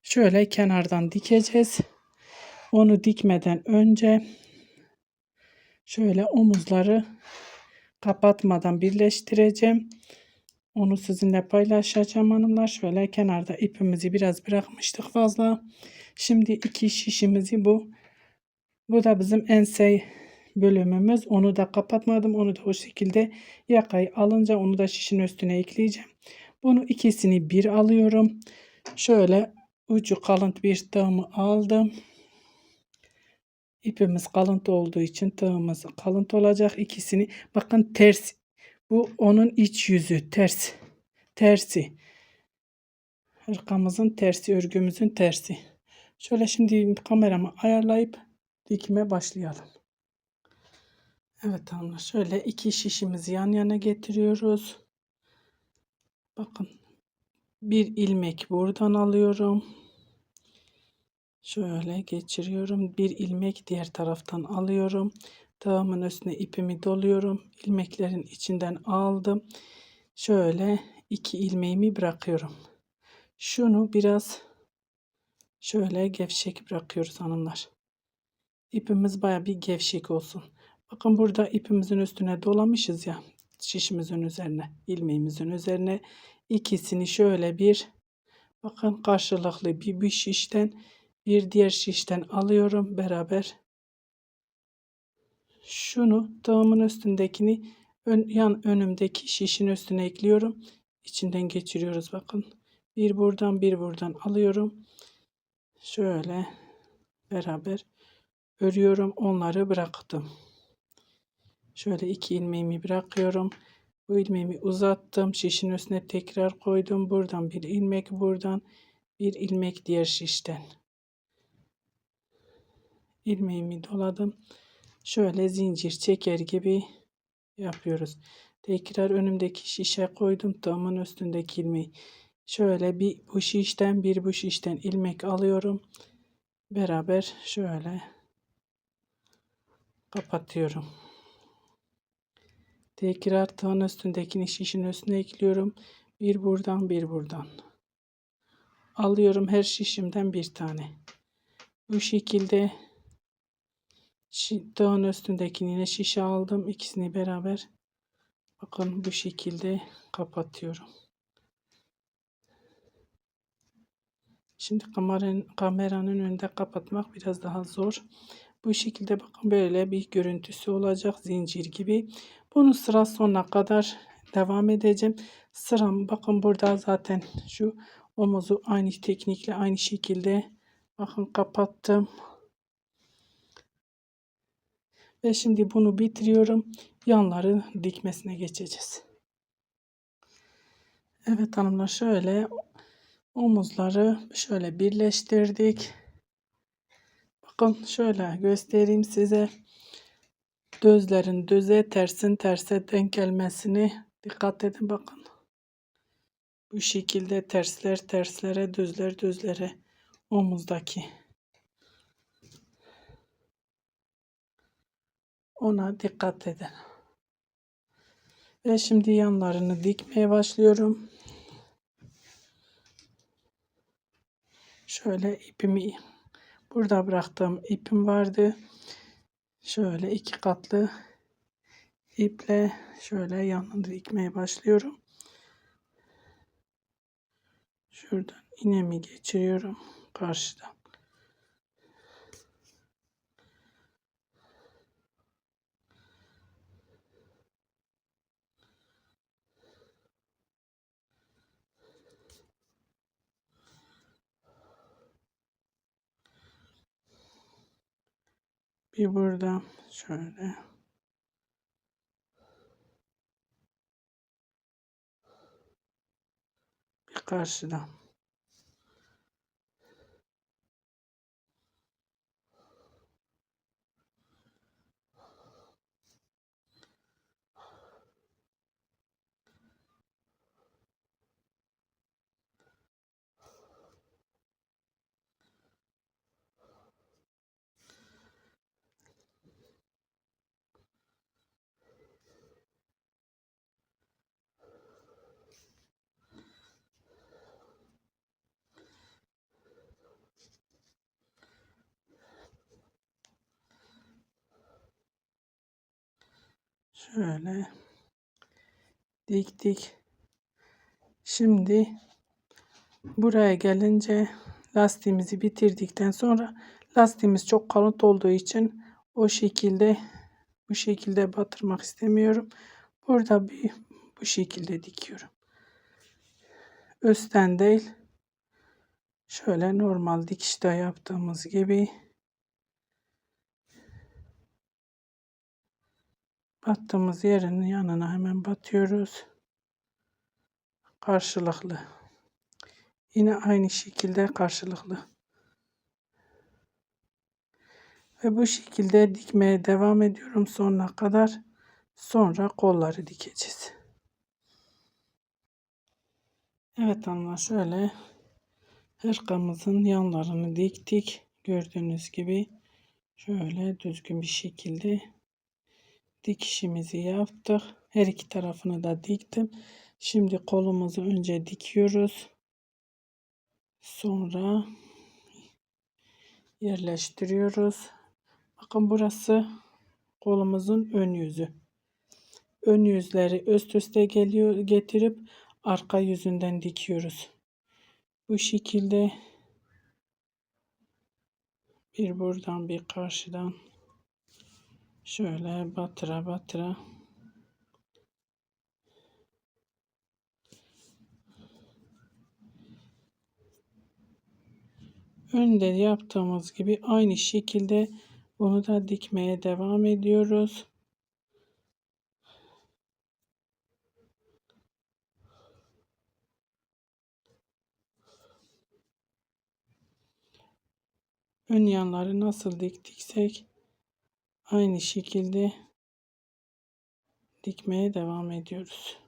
[SPEAKER 1] Şöyle kenardan dikeceğiz. Onu dikmeden önce şöyle omuzları kapatmadan birleştireceğim. Onu sizinle paylaşacağım hanımlar. Şöyle kenarda ipimizi biraz bırakmıştık fazla. Şimdi iki şişimizi bu da bizim ense bölümümüz. Onu da kapatmadım. Onu da o şekilde yakayı alınca onu da şişin üstüne ekleyeceğim. Bunu ikisini bir alıyorum. Şöyle ucu kalın bir tığımı aldım. İpimiz kalıntı olduğu için tığımız kalıntı olacak. İkisini bakın ters. Bu onun iç yüzü ters. Tersi. Hırkamızın tersi, örgümüzün tersi. Şöyle şimdi kameramı ayarlayıp dikime başlayalım. Evet hanımlar, şöyle iki şişimizi yan yana getiriyoruz. Bakın bir ilmek buradan alıyorum. Şöyle geçiriyorum. Bir ilmek diğer taraftan alıyorum. Tığımın üstüne ipimi doluyorum. İlmeklerin içinden aldım. Şöyle iki ilmeğimi bırakıyorum. Şunu biraz şöyle gevşek bırakıyoruz hanımlar. İpimiz baya bir gevşek olsun. Bakın burada ipimizin üstüne dolamışız ya. Şişimizin üzerine, ilmeğimizin üzerine. İkisini şöyle bir bakın karşılıklı bir şişten bir diğer şişten alıyorum beraber. Şunu tığımın üstündekini yan önümdeki şişin üstüne ekliyorum. İçinden geçiriyoruz bakın. Bir buradan bir buradan alıyorum. Şöyle beraber örüyorum. Onları bıraktım. Şöyle iki ilmeğimi bırakıyorum. Bu ilmeğimi uzattım. Şişin üstüne tekrar koydum. Buradan bir ilmek, buradan bir ilmek diğer şişten. İlmeğimi doladım. Şöyle zincir çeker gibi yapıyoruz. Tekrar önümdeki şişe koydum. Tığımın üstündeki ilmeği. Şöyle bir bu şişten bir bu şişten ilmek alıyorum. Beraber şöyle kapatıyorum. Tekrar tığın üstündekini şişin üstüne ekliyorum. Bir buradan bir buradan. Alıyorum her şişimden bir tane. Bu şekilde tığın üstündekini yine şişe aldım. İkisini beraber bakın bu şekilde kapatıyorum. Şimdi kameranın önünde kapatmak biraz daha zor. Bu şekilde bakın böyle bir görüntüsü olacak zincir gibi. Bunu sıra sonuna kadar devam edeceğim. Sıram bakın burada zaten şu omuzu aynı teknikle aynı şekilde bakın kapattım. Ve şimdi bunu bitiriyorum. Yanları dikmesine geçeceğiz. Evet hanımlar şöyle omuzları şöyle birleştirdik. Bakın şöyle göstereyim size. Düzlerin düze, tersin terse denk gelmesini dikkat edin bakın. Bu şekilde tersler terslere, düzler düzlere omuzdaki. Ona dikkat edin. Ve şimdi yanlarını dikmeye başlıyorum. Şöyle ipimi burada bıraktığım ipim vardı. Şöyle iki katlı iple şöyle yanını dikmeye başlıyorum. Şuradan iğnemi geçiriyorum karşıdan. Bir buradan şöyle. Bir karşıdan. Şöyle diktik. Şimdi buraya gelince lastiğimizi bitirdikten sonra lastiğimiz çok kalın olduğu için o şekilde bu şekilde batırmak istemiyorum. Burada bu şekilde dikiyorum. Üstten değil. Şöyle normal dikişte yaptığımız gibi battığımız yerin yanına hemen batıyoruz. Karşılıklı. Yine aynı şekilde karşılıklı. Ve bu şekilde dikmeye devam ediyorum sonuna kadar. Sonra kolları dikeceğiz. Evet hanımlar, şöyle hırkamızın yanlarını diktik. Gördüğünüz gibi şöyle düzgün bir şekilde dikişimizi yaptık. Her iki tarafını da diktim. Şimdi kolumuzu önce dikiyoruz. Sonra yerleştiriyoruz. Bakın burası kolumuzun ön yüzü. Ön yüzleri üst üste getirip arka yüzünden dikiyoruz. Bu şekilde bir buradan bir karşıdan şöyle batıra batıra önde yaptığımız gibi aynı şekilde bunu da dikmeye devam ediyoruz. Ön yanları nasıl diktiksek aynı şekilde dikmeye devam ediyoruz.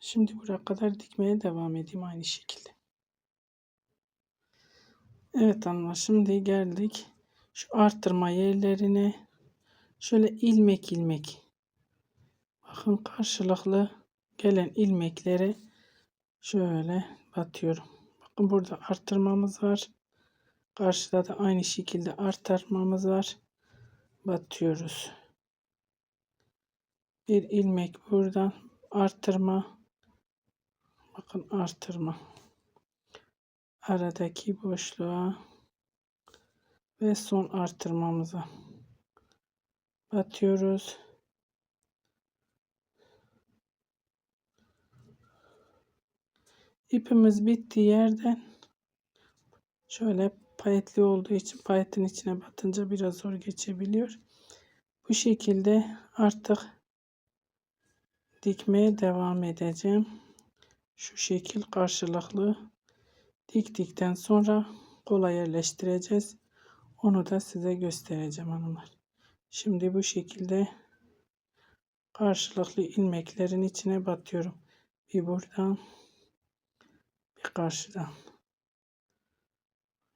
[SPEAKER 1] Şimdi buraya kadar dikmeye devam edeyim aynı şekilde. Evet hanımlar, şimdi geldik şu arttırma yerlerine. Şöyle ilmek ilmek. Bakın karşılıklı gelen ilmekleri şöyle batıyorum. Bakın burada arttırmamız var. Karşıda da aynı şekilde arttırmamız var. Batıyoruz. Bir ilmek buradan arttırma. Bakın arttırma. Aradaki boşluğa ve son arttırmamıza batıyoruz. İpimiz bittiği yerden şöyle payetli olduğu için payetin içine batınca biraz zor geçebiliyor. Bu şekilde artık dikmeye devam edeceğim. Şu şekil karşılıklı diktikten sonra kola yerleştireceğiz. Onu da size göstereceğim hanımlar. Şimdi bu şekilde karşılıklı ilmeklerin içine batıyorum. Bir buradan bir karşıdan.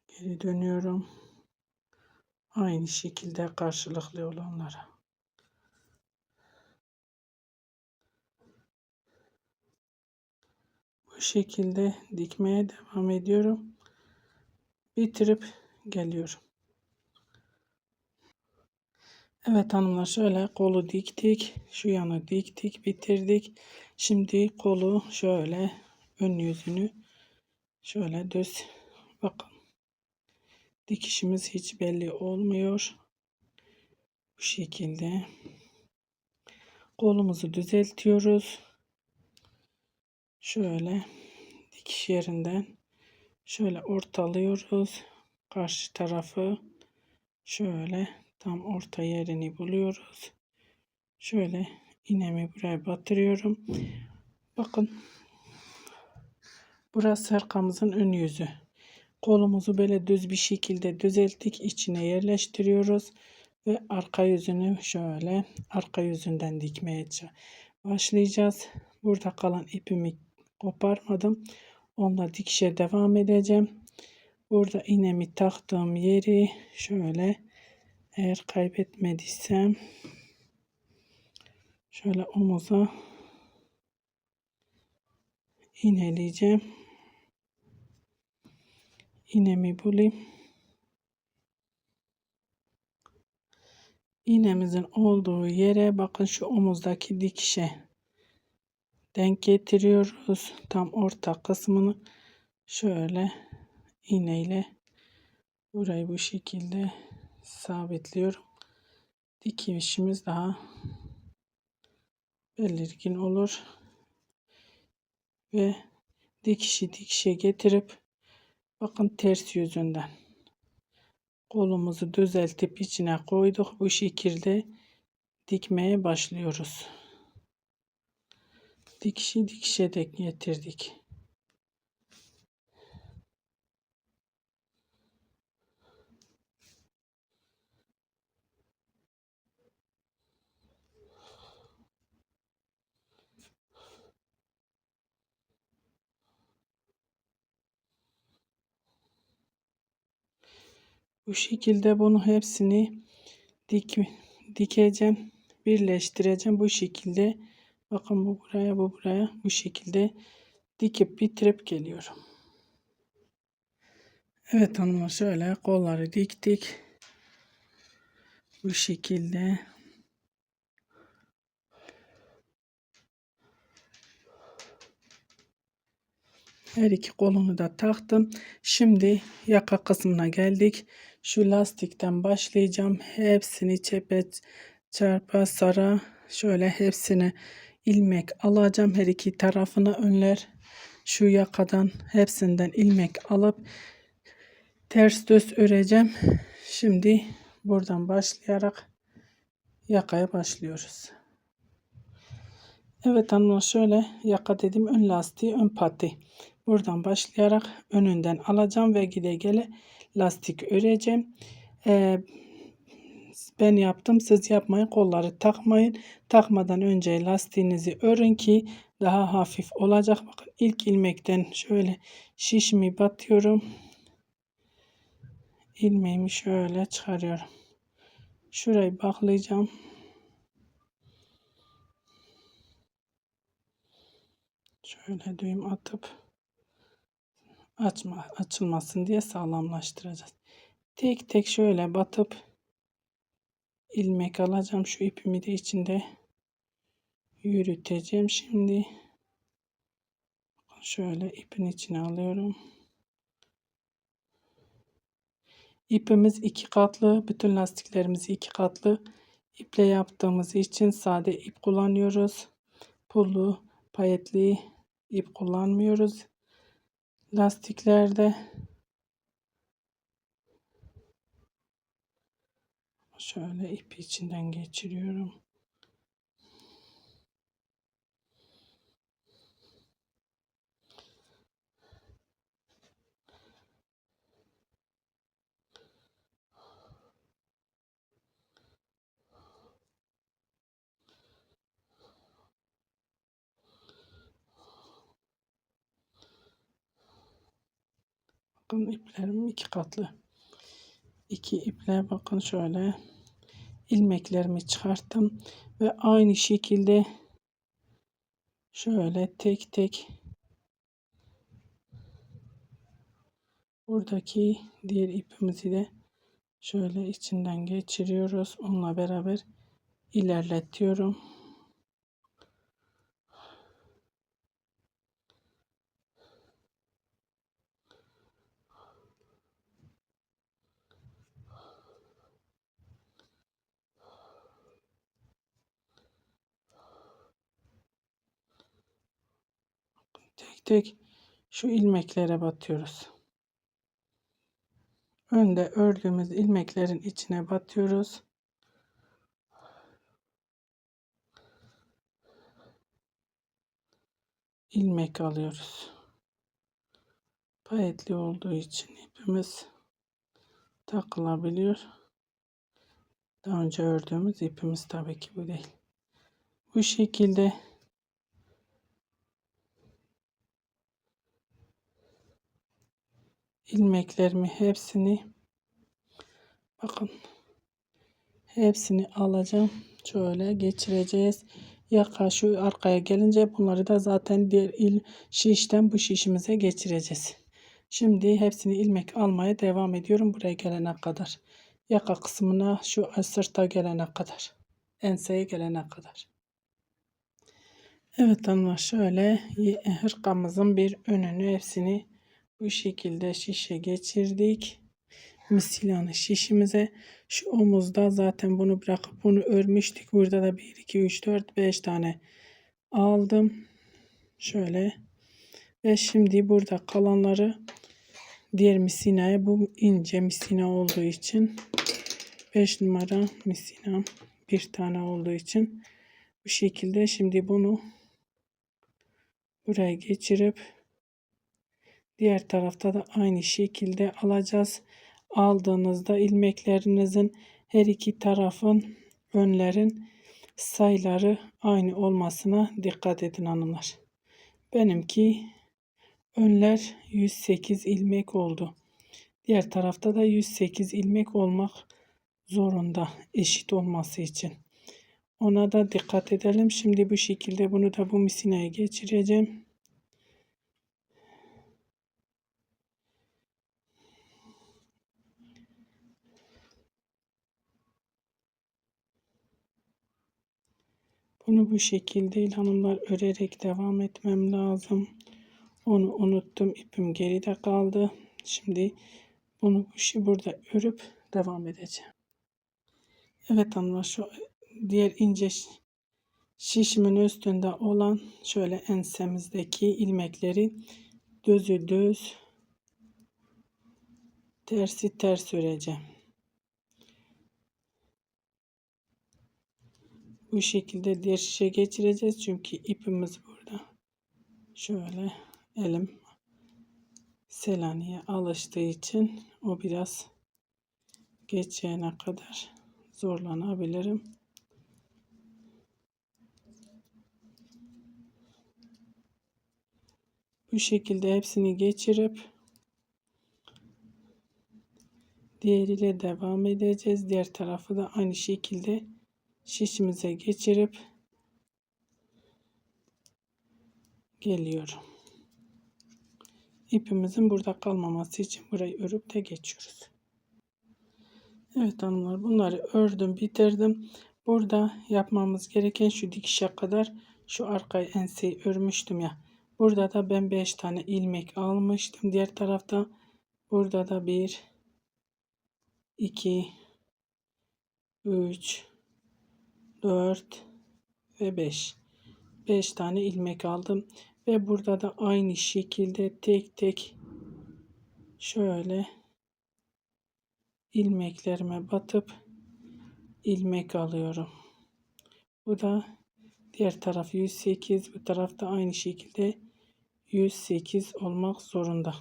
[SPEAKER 1] Geri dönüyorum. Aynı şekilde karşılıklı olanlara. Bu şekilde dikmeye devam ediyorum. Bitirip geliyorum. Evet hanımlar, şöyle kolu diktik. Şu yanı diktik, bitirdik. Şimdi kolu şöyle ön yüzünü şöyle düz. Bakın dikişimiz hiç belli olmuyor. Bu şekilde kolumuzu düzeltiyoruz. Şöyle dikiş yerinden şöyle ortalıyoruz. Karşı tarafı şöyle tam orta yerini buluyoruz. Şöyle iğnemi buraya batırıyorum. Bakın burası arkamızın ön yüzü. Kolumuzu böyle düz bir şekilde düzelttik. İçine yerleştiriyoruz. Ve arka yüzünü şöyle arka yüzünden dikmeye başlayacağız. Burada kalan ipimi koparmadım. Onunla dikişe devam edeceğim. Burada iğnemi taktığım yeri şöyle, eğer kaybetmediysem şöyle omuza iğneleyeceğim. İğnemi bulayım. İğnemizin olduğu yere bakın, şu omuzdaki dikişe denk getiriyoruz. Tam orta kısmını şöyle iğneyle burayı bu şekilde sabitliyorum. Dikişimiz daha belirgin olur ve dikişe getirip bakın ters yüzünden kolumuzu düzeltip içine koyduk. Bu şekilde dikmeye başlıyoruz. Dikişe de getirdik. Bu şekilde bunu hepsini dikeceğim, birleştireceğim. Bu şekilde bakın, bu buraya, bu buraya, bu şekilde dikip bitirip geliyorum. Evet hanımlar, şöyle kolları diktik. Bu şekilde. Her iki kolunu da taktım. Şimdi yaka kısmına geldik. Şu lastikten başlayacağım. Hepsini çarpa sara şöyle hepsini ilmek alacağım. Her iki tarafına önler. Şu yakadan hepsinden ilmek alıp ters düz öreceğim. Şimdi buradan başlayarak yakaya başlıyoruz. Evet hanımlar, şöyle yaka dedim, ön lastiği, ön pati. Buradan başlayarak önünden alacağım ve gide gele lastik öreceğim. Ben yaptım, siz yapmayın, kolları takmayın. Takmadan önce lastiğinizi örün ki daha hafif olacak. Bakın, ilk ilmekten şöyle şişimi batıyorum. İlmeğimi şöyle çıkarıyorum. Şurayı bağlayacağım. Şöyle düğüm atıp açılmasın diye sağlamlaştıracağız. Tek tek şöyle batıp ilmek alacağım. Şu ipimi de içinde yürüteceğim. Şimdi şöyle ipin içine alıyorum. İpimiz iki katlı. Bütün lastiklerimizi iki katlı iple yaptığımız için sade ip kullanıyoruz. Pullu, payetli ip kullanmıyoruz lastiklerde. Şöyle ipi içinden geçiriyorum. Bakın, iplerim iki katlı. İki iple bakın şöyle ilmeklerimi çıkarttım ve aynı şekilde şöyle tek tek buradaki diğer ipimizi de şöyle içinden geçiriyoruz. Onunla beraber ilerletiyorum. Tek tek şu ilmeklere batıyoruz. Önde ördüğümüz ilmeklerin içine batıyoruz. İlmek alıyoruz. Payetli olduğu için ipimiz takılabiliyor. Daha önce ördüğümüz ipimiz tabii ki bu değil. Bu şekilde ilmeklerimi hepsini bakın, hepsini alacağım. Şöyle geçireceğiz. Yaka şu arkaya gelince bunları da zaten diğer şişten bu şişimize geçireceğiz. Şimdi hepsini ilmek almaya devam ediyorum buraya gelene kadar. yaka kısmına şu sırta gelene kadar. Enseye gelene kadar. Evet hanımlar, şöyle hırkamızın bir önünü hepsini bu şekilde şişe geçirdik. Misilyanı şişimize, şu omuzda zaten bunu bırakıp bunu örmüştük. Burada da 1 2 3 4 5 tane aldım. Şöyle ve şimdi burada kalanları diğer misinaya, bu ince misina olduğu için 5 numara misina bir tane olduğu için bu şekilde şimdi bunu buraya geçirip diğer tarafta da aynı şekilde alacağız. Aldığınızda ilmeklerinizin her iki tarafın, önlerin sayıları aynı olmasına dikkat edin hanımlar. Benimki önler 108 ilmek oldu. Diğer tarafta da 108 ilmek olmak zorunda, eşit olması için. Ona da dikkat edelim. Şimdi bu şekilde bunu da bu misineye geçireceğim. Bunu bu şekilde hanımlar örerek devam etmem lazım. Onu unuttum. İpim geride kaldı. Şimdi bunu burada örüp devam edeceğim. Evet hanımlar, şu diğer ince şişimin üstünde olan şöyle ensemizdeki ilmekleri düzü düz, tersi ters öreceğim. Bu şekilde diğer şişe geçireceğiz çünkü ipimiz burada. Şöyle elim Selanik'e alıştığı için o biraz geçene kadar zorlanabilirim. Bu şekilde hepsini geçirip diğeriyle devam edeceğiz. Diğer tarafı da aynı şekilde şişimize geçirip geliyorum. İpimizin burada kalmaması için burayı örüp de geçiyoruz. Evet hanımlar, bunları ördüm, bitirdim. Burada yapmamız gereken şu dikişe kadar şu arkayı, enseyi örmüştüm ya. Burada da ben 5 tane ilmek almıştım. Diğer tarafta burada da 1 2 3 4 ve 5. 5 tane ilmek aldım ve burada da aynı şekilde tek tek şöyle ilmeklerime batıp ilmek alıyorum. Bu da diğer taraf 108, bu tarafta aynı şekilde 108 olmak zorunda.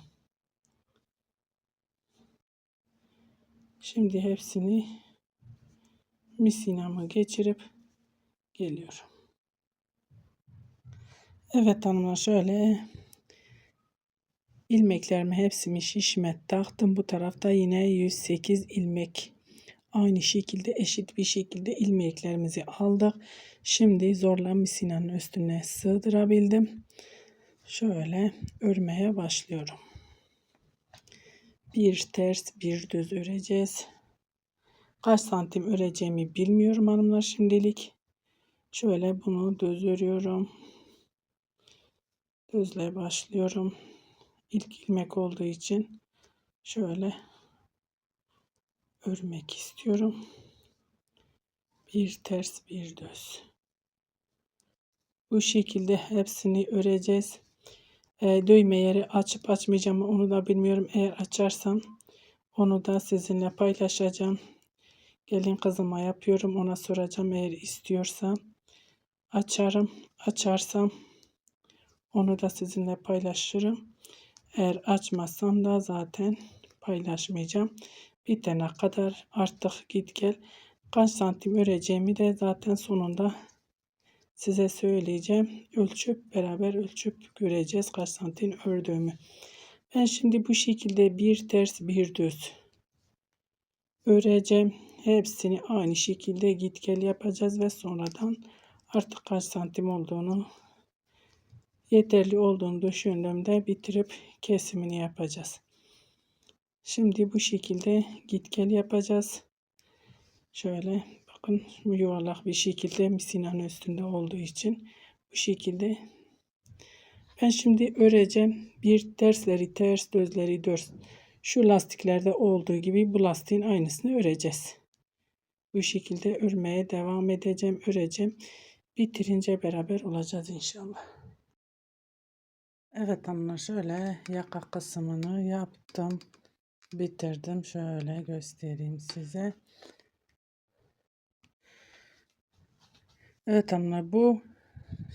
[SPEAKER 1] Şimdi hepsini misinama geçirip geliyorum. Evet hanımlar, şöyle ilmeklerimi hepsini şişime taktım. Bu tarafta yine 108 ilmek. Aynı şekilde eşit bir şekilde ilmeklerimizi aldık. Şimdi zorla misinanın üstüne sığdırabildim. Şöyle örmeye başlıyorum. Bir ters bir düz öreceğiz. Kaç santim öreceğimi bilmiyorum hanımlar şimdilik. Şöyle bunu düz örüyorum. Düzle başlıyorum. İlk ilmek olduğu için şöyle örmek istiyorum. Bir ters bir düz. Bu şekilde hepsini öreceğiz. Düğme yeri açıp açmayacağım onu da bilmiyorum. Eğer açarsam onu da sizinle paylaşacağım. Gelin kızıma yapıyorum, ona soracağım, eğer istiyorsa açarım. Açarsam onu da sizinle paylaşırım. Eğer açmazsam da zaten paylaşmayacağım. Bitene kadar artık git gel kaç santim öreceğimi de zaten sonunda size söyleyeceğim. Beraber ölçüp göreceğiz kaç santim ördüğümü. Ben şimdi bu şekilde bir ters bir düz öreceğim. Hepsini aynı şekilde git gel yapacağız ve sonradan artık kaç santim olduğunu, yeterli olduğunu düşündüğümde bitirip kesimini yapacağız. Şimdi bu şekilde git gel yapacağız. Şöyle bakın yuvarlak bir şekilde misinanın üstünde olduğu için bu şekilde. Ben şimdi öreceğim. Bir tersleri ters, düzleri düz. Şu lastiklerde olduğu gibi bu lastiğin aynısını öreceğiz. Bu şekilde örmeye devam edeceğim, öreceğim. Bitirince beraber olacağız inşallah. Evet hanımlar, şöyle yaka kısmını yaptım. Bitirdim. Şöyle göstereyim size. Evet hanımlar, bu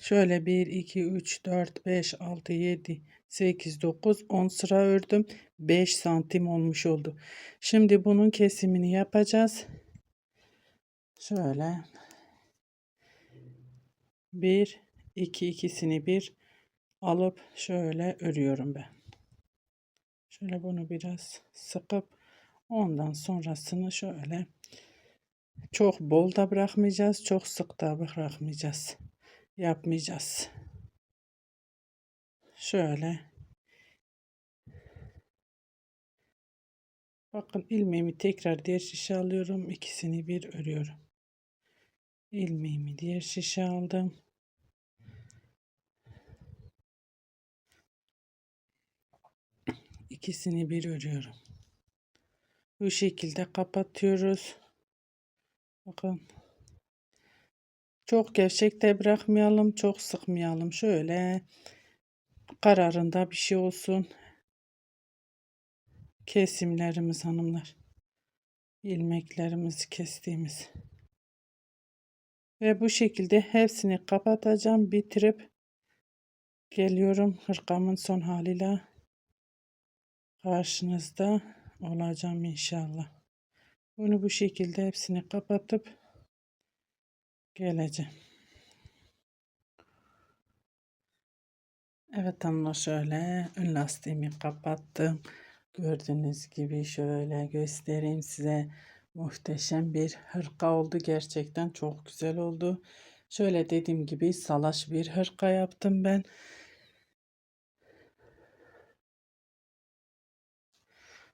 [SPEAKER 1] şöyle 1, 2, 3, 4, 5, 6, 7, 8, 9, 10 sıra ördüm. 5 santim olmuş oldu. Şimdi bunun kesimini yapacağız. Şöyle 1, 2, ikisini bir alıp şöyle örüyorum ben. Şöyle bunu biraz sıkıp ondan sonrasını şöyle çok bol da bırakmayacağız, çok sık da bırakmayacağız. Yapmayacağız. Şöyle. Bakın ilmeğimi tekrar diğer şişe alıyorum. İkisini bir örüyorum. İlmeğimi diğer şişe aldım. İkisini bir örüyorum. Bu şekilde kapatıyoruz. Bakın. Çok gevşek de bırakmayalım, çok sıkmayalım. Şöyle kararında bir şey olsun. Kesimlerimiz hanımlar. İlmeklerimizi kestiğimiz. Ve bu şekilde hepsini kapatacağım. Bitirip geliyorum. Hırkamın son haliyle karşınızda olacağım inşallah. Bunu bu şekilde hepsini kapatıp geleceğim. Evet hanımlar, şöyle ön lastiğimi kapattım. Gördüğünüz gibi şöyle göstereyim size. Muhteşem bir hırka oldu. Gerçekten çok güzel oldu. Şöyle dediğim gibi salaş bir hırka yaptım ben.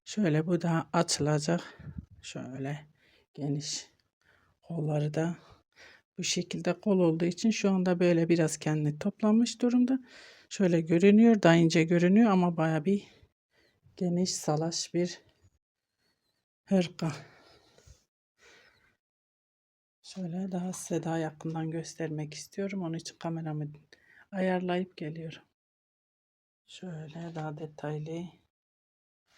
[SPEAKER 1] Şöyle bu da açılacak. Şöyle geniş kolları da bu şekilde kol olduğu için şu anda böyle biraz kendini toplamış durumda. Şöyle görünüyor, daha ince görünüyor ama baya bir geniş salaş bir hırka. Şöyle daha size daha yakından göstermek istiyorum. Onun için kameramı ayarlayıp geliyorum. Şöyle daha detaylı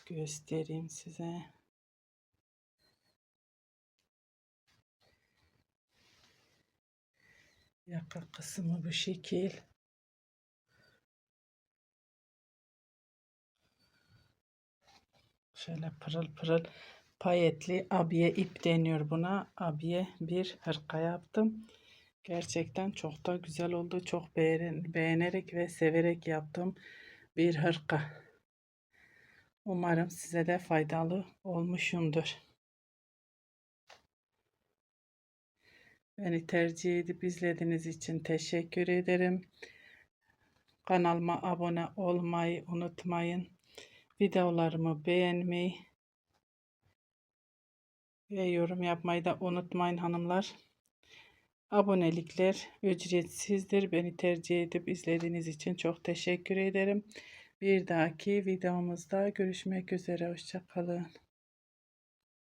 [SPEAKER 1] göstereyim size. Yaka kısmı bu şekil. Şöyle pırıl pırıl payetli abiye ip deniyor buna. Abiye bir hırka yaptım. Gerçekten çok da güzel oldu. Çok beğenerek ve severek yaptığım bir hırka. Umarım size de faydalı olmuşumdur. Beni tercih edip izlediğiniz için teşekkür ederim. Kanalıma abone olmayı unutmayın. Videolarımı beğenmeyi ve yorum yapmayı da unutmayın hanımlar. Abonelikler ücretsizdir. Beni tercih edip izlediğiniz için çok teşekkür ederim. Bir dahaki videomuzda görüşmek üzere. Hoşça kalın.